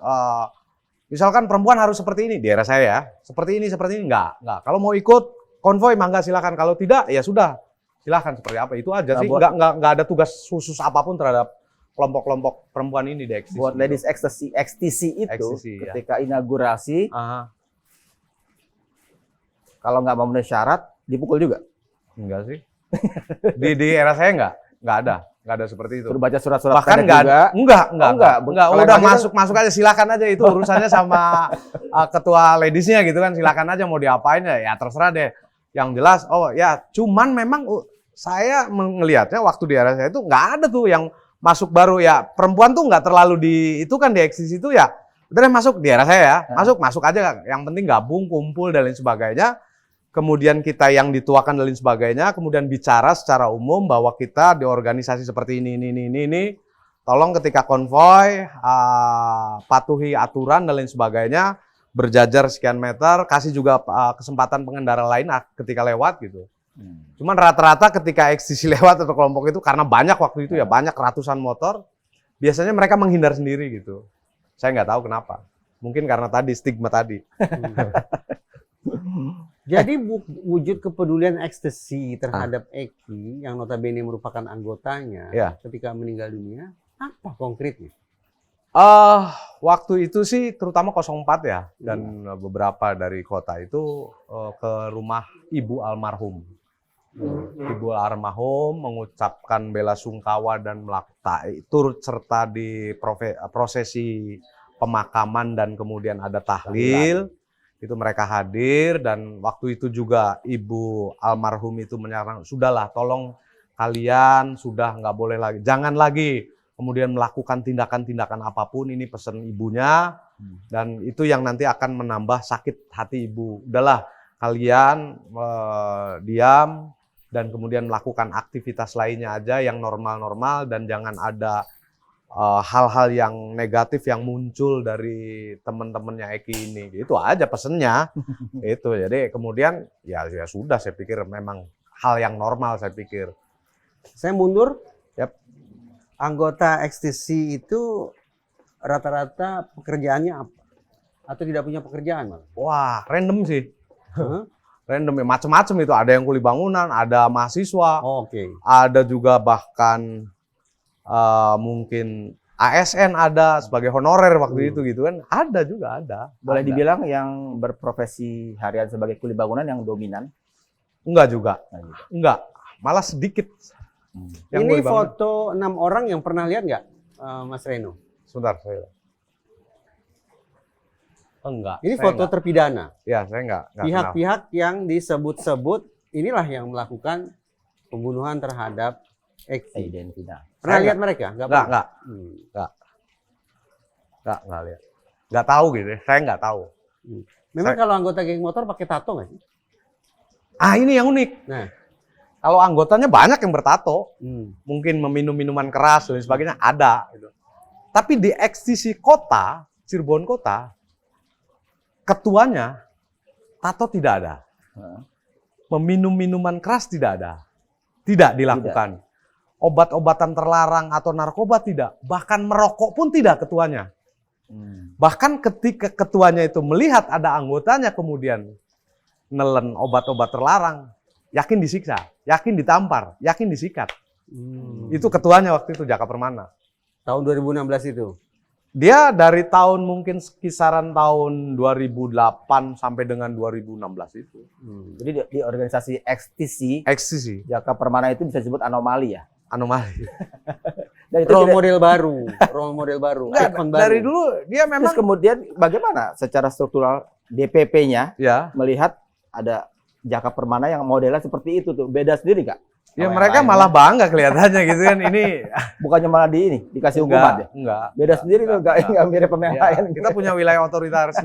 misalkan perempuan harus seperti ini, di era saya ya, seperti ini, enggak. Kalau mau ikut konvoy, mangga silakan. Kalau tidak, ya sudah, silakan seperti apa. Itu aja sih, enggak ada tugas khusus apapun terhadap kelompok-kelompok perempuan ini di ekstasi. Buat ladies ekstasi itu, ketika inaugurasi, kalau nggak memenuhi syarat, dipukul juga? Enggak sih. Di era saya enggak ada seperti itu. Suruh baca surat-surat bahkan enggak. Udah masuk aja, silakan aja, itu urusannya sama ketua ladiesnya gitu kan, silakan aja mau diapain ya terserah deh. Yang jelas cuman memang saya melihatnya waktu di era saya itu enggak ada tuh yang masuk baru ya, perempuan tuh enggak terlalu itu kan di eksis itu ya. Udah deh masuk di era saya ya. Masuk aja, yang penting gabung, kumpul dan lain sebagainya. Kemudian kita yang dituakan dan lain sebagainya, kemudian bicara secara umum bahwa kita di organisasi seperti ini. Tolong ketika konvoy, patuhi aturan dan lain sebagainya, berjajar sekian meter, kasih juga kesempatan pengendara lain ketika lewat gitu. Cuman rata-rata ketika ekstasi lewat atau kelompok itu, karena banyak waktu itu ya, banyak ratusan motor, biasanya mereka menghindar sendiri gitu. Saya nggak tahu kenapa. Mungkin karena tadi, stigma tadi. Jadi wujud kepedulian ekstasi terhadap Eki yang notabene merupakan anggotanya ketika meninggal dunia, apa konkretnya? Waktu itu sih terutama 04 ya, dan beberapa dari kota itu ke rumah Ibu almarhum. Ibu almarhum mengucapkan bela sungkawa dan turut serta di prosesi pemakaman dan kemudian ada tahlil. Itu mereka hadir, dan waktu itu juga Ibu almarhum itu menyatakan, sudahlah tolong kalian sudah nggak boleh lagi, jangan lagi kemudian melakukan tindakan-tindakan apapun, ini pesan ibunya, dan itu yang nanti akan menambah sakit hati ibu. Udahlah kalian diam dan kemudian melakukan aktivitas lainnya aja yang normal-normal, dan jangan ada hal-hal yang negatif yang muncul dari teman-temannya Eki ini. Itu aja pesennya. Itu. Jadi kemudian ya sudah, saya pikir memang hal yang normal, saya pikir. Saya mundur. Anggota ekstasi itu rata-rata pekerjaannya apa? Atau tidak punya pekerjaan malah? Wah, random sih. Random ya, macam-macam itu. Ada yang kuli bangunan, ada mahasiswa. Ada juga bahkan mungkin ASN ada sebagai honorer waktu itu gitu kan, ada juga ada. Boleh dibilang yang berprofesi harian sebagai kuli bangunan yang dominan? Enggak juga, enggak, malah sedikit. Ini foto 6 orang yang pernah lihat nggak, Mas Reno? Sebentar saya. Enggak. Ini saya foto enggak. terpidana. Ya, saya enggak kenal. Pihak-pihak yang disebut-sebut inilah yang melakukan pembunuhan terhadap Eki. Identitas. Pernah Saya lihat mereka? Enggak, pernah? enggak. Enggak lihat. Enggak tahu gitu ya. Saya enggak tahu. Memang kalau anggota geng motor pakai tato nggak sih? Ah, ini yang unik. Nah. Kalau anggotanya banyak yang bertato, Hmm. mungkin meminum minuman keras dan sebagainya ada. Gitu. Tapi di XTC kota, Cirebon kota, ketuanya tato tidak ada. Meminum minuman keras tidak ada. Tidak dilakukan. Obat-obatan terlarang atau narkoba tidak. Bahkan merokok pun tidak ketuanya. Bahkan ketika ketuanya itu melihat ada anggotanya kemudian nelen obat-obat terlarang, yakin disiksa, yakin ditampar, yakin disikat. Itu ketuanya waktu itu, Jaka Permana. Tahun 2016 itu. Dia dari tahun mungkin kisaran tahun 2008 sampai dengan 2016 itu. Jadi di organisasi XTC, XTC, Jaka Permana itu bisa disebut anomali ya. anomali. Dan itu Role model baru, Enggak, ikon baru. dari dulu dia terus memang kemudian bagaimana secara struktural DPP-nya ya, melihat ada Jaka Permana yang modelnya seperti itu tuh. Beda sendiri Kak? ya Sama mereka yang malah lainnya. bangga kelihatannya gitu kan. Ini Bukannya malah dikasih hukuman ya? enggak. Beda sendiri tuh, enggak mirip pemain Ya, lain. kita punya wilayah otoritas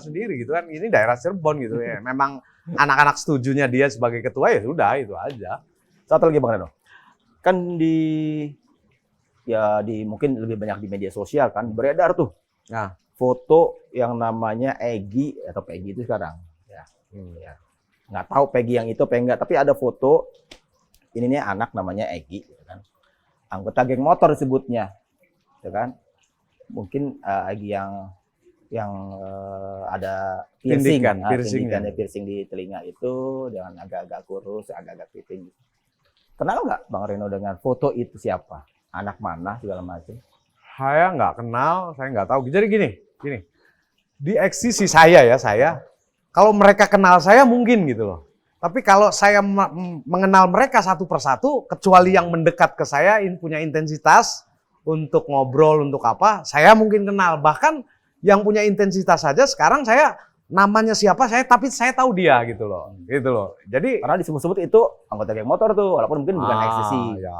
sendiri gitu kan. Ini daerah Cirebon gitu ya. Memang anak-anak setujunya dia sebagai ketua ya sudah itu aja. Satu lagi Bang Reno. Kan mungkin lebih banyak di media sosial kan beredar tuh. Nah, Foto yang namanya Egy atau Peggy itu sekarang. Ya. Nggak tahu Peggy yang itu apa enggak, tapi ada foto ini nih anak namanya Egy gitu kan. Anggota geng motor disebutnya. Ya kan? Mungkin Egy yang ada piercing, Tindikan, piercingnya. piercing di telinga itu dengan agak-agak kurus, agak-agak keriting. Kenal nggak Bang Reno dengan foto itu siapa? Anak mana segala macam? saya nggak kenal, saya nggak tahu. Jadi gini. Di XTC saya, kalau mereka kenal saya mungkin gitu loh. Tapi kalau saya mengenal mereka satu persatu, kecuali yang mendekat ke saya punya intensitas untuk ngobrol, untuk apa, saya mungkin kenal. Bahkan yang punya intensitas saja sekarang saya namanya siapa tapi saya tahu dia gitu loh. Jadi Karena disebut-sebut itu anggota geng motor tuh, walaupun mungkin bukan XTC. Ya.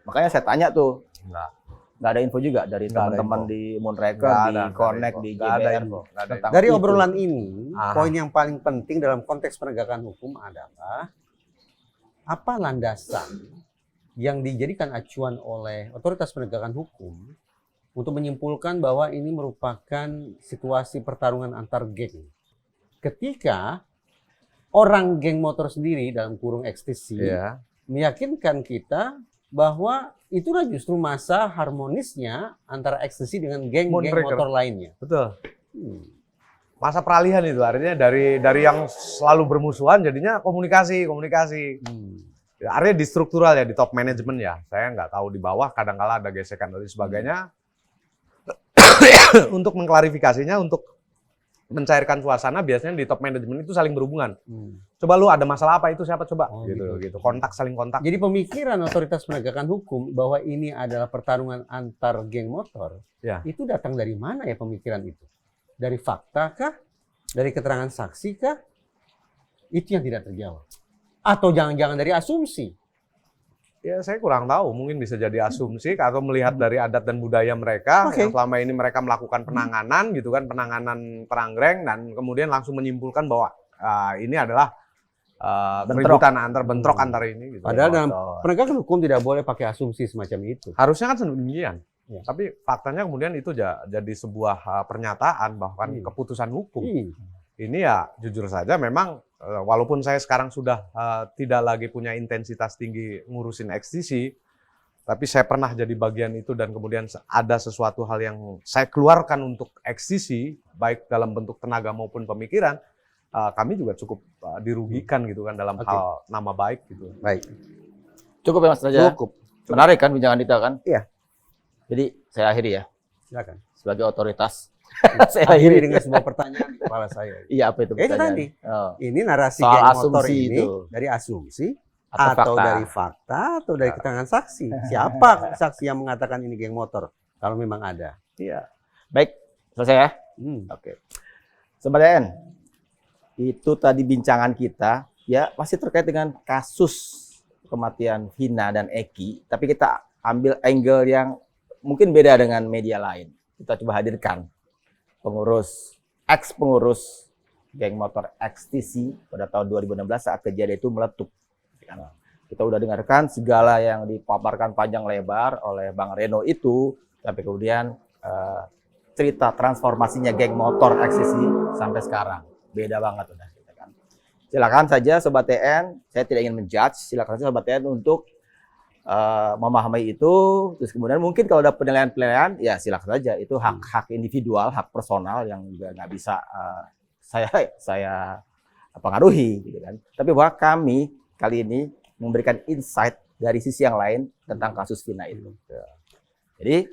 Makanya saya tanya tuh, Enggak. nggak ada info juga dari Nggak ada teman-teman info. di Moonraker, Nggak di ada, Connect, nggak di ada info. Nggak ada JBR. info. Nggak ada tentang Dari itu. obrolan ini, Ah. poin yang paling penting dalam konteks penegakan hukum adalah apa landasan yang dijadikan acuan oleh otoritas penegakan hukum untuk menyimpulkan bahwa ini merupakan situasi pertarungan antar geng. Ketika orang geng motor sendiri dalam kurung XTC Iya. meyakinkan kita bahwa itulah justru masa harmonisnya antara XTC dengan geng-geng Moonraker. motor lainnya. Betul. Masa peralihan itu artinya dari yang selalu bermusuhan jadinya komunikasi. Ya, artinya di struktural ya, di top manajemen ya. Saya nggak tahu di bawah kadang-kala ada gesekan dan sebagainya. Untuk mengklarifikasinya, untuk mencairkan suasana biasanya di top manajemen itu saling berhubungan. Coba lu ada masalah apa itu siapa coba Oh, gitu. gitu. Kontak, saling kontak. Jadi pemikiran otoritas penegakan hukum bahwa ini adalah pertarungan antar geng motor, Ya. itu datang dari mana ya pemikiran itu? Dari fakta kah? Dari keterangan saksi kah? Itu yang tidak terjawab. Atau jangan-jangan dari asumsi? Ya saya kurang tahu, mungkin bisa jadi asumsi atau melihat dari adat dan budaya mereka Oke. yang selama ini mereka melakukan penanganan gitu kan, penanganan peranggreng dan kemudian langsung menyimpulkan bahwa ini adalah keributan bentrok antar ini gitu. Padahal dalam Motor. penegakan hukum tidak boleh pakai asumsi semacam itu. Harusnya kan demikian. Ya. Tapi faktanya kemudian itu jadi sebuah pernyataan bahwa keputusan hukum. Ini ya jujur saja memang walaupun saya sekarang sudah tidak lagi punya intensitas tinggi ngurusin XTC, tapi saya pernah jadi bagian itu dan kemudian ada sesuatu hal yang saya keluarkan untuk XTC, baik dalam bentuk tenaga maupun pemikiran, kami juga cukup dirugikan gitu kan dalam hal nama baik gitu. Baik. Cukup ya Mas Raja? Cukup. Menarik kan bincangan kita kan? Iya. Jadi saya akhiri ya, Silakan. sebagai otoritas. Saya akhiri dengan sebuah pertanyaan di kepala saya. Iya, apa itu Ya, itu pertanyaan? tadi. Oh. Ini narasi Soal geng motor asumsi ini itu. dari asumsi Atau atau fakta. dari fakta atau dari keterangan saksi. Siapa saksi yang mengatakan ini geng motor? Kalau memang ada. Iya. Baik, selesai ya? Hmm. Oke. Sobat DN, itu tadi bincangan kita ya masih terkait dengan kasus kematian Vina dan Eki, tapi kita ambil angle yang mungkin beda dengan media lain. Kita coba hadirkan ex-pengurus geng motor XTC pada tahun 2016 saat kejadian itu meletup. Kita udah dengarkan segala yang dipaparkan panjang lebar oleh Bang Reno itu, sampai kemudian cerita transformasinya geng motor XTC sampai sekarang. Beda banget udah. Silakan saja Sobat TN, saya tidak ingin menjudge, silakan saja Sobat TN untuk memahami itu, terus kemudian mungkin kalau ada penilaian-penilaian, ya silakan saja, itu hak individual, hak personal yang juga nggak bisa saya pengaruhi, gitu kan. Tapi bahwa kami kali ini memberikan insight dari sisi yang lain tentang kasus Vina itu. Jadi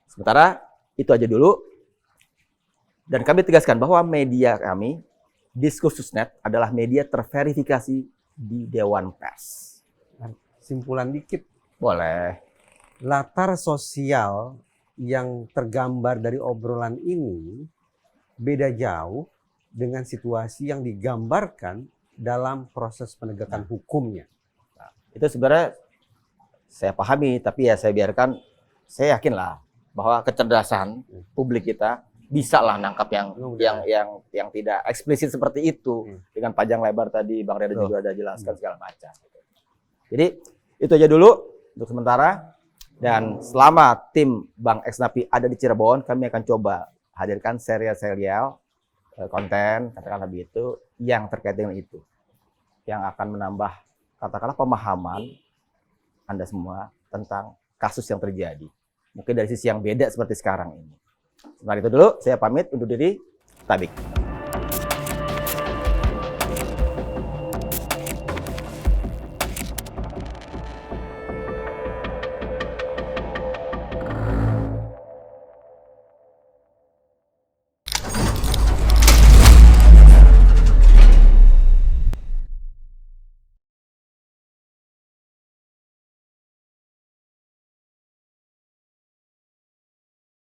sementara itu aja dulu, dan kami tegaskan bahwa media kami Diskursusnet adalah media terverifikasi di Dewan Pers. Simpulan dikit. Boleh. Latar sosial yang tergambar dari obrolan ini beda jauh dengan situasi yang digambarkan dalam proses penegakan hukumnya. Nah, itu sebenarnya saya pahami, tapi ya saya biarkan, saya yakinlah bahwa kecerdasan publik kita bisa lah nangkap yang tidak eksplisit seperti itu dengan panjang lebar tadi Bang Reda juga ada jelaskan segala macam. Jadi itu aja dulu untuk sementara, dan selama tim Bang Eksnapi ada di Cirebon, kami akan coba hadirkan serial konten katakanlah begitu yang terkait dengan itu, yang akan menambah katakanlah pemahaman Anda semua tentang kasus yang terjadi, mungkin dari sisi yang beda seperti sekarang ini. Sementara itu dulu, saya pamit undur diri. Tabik.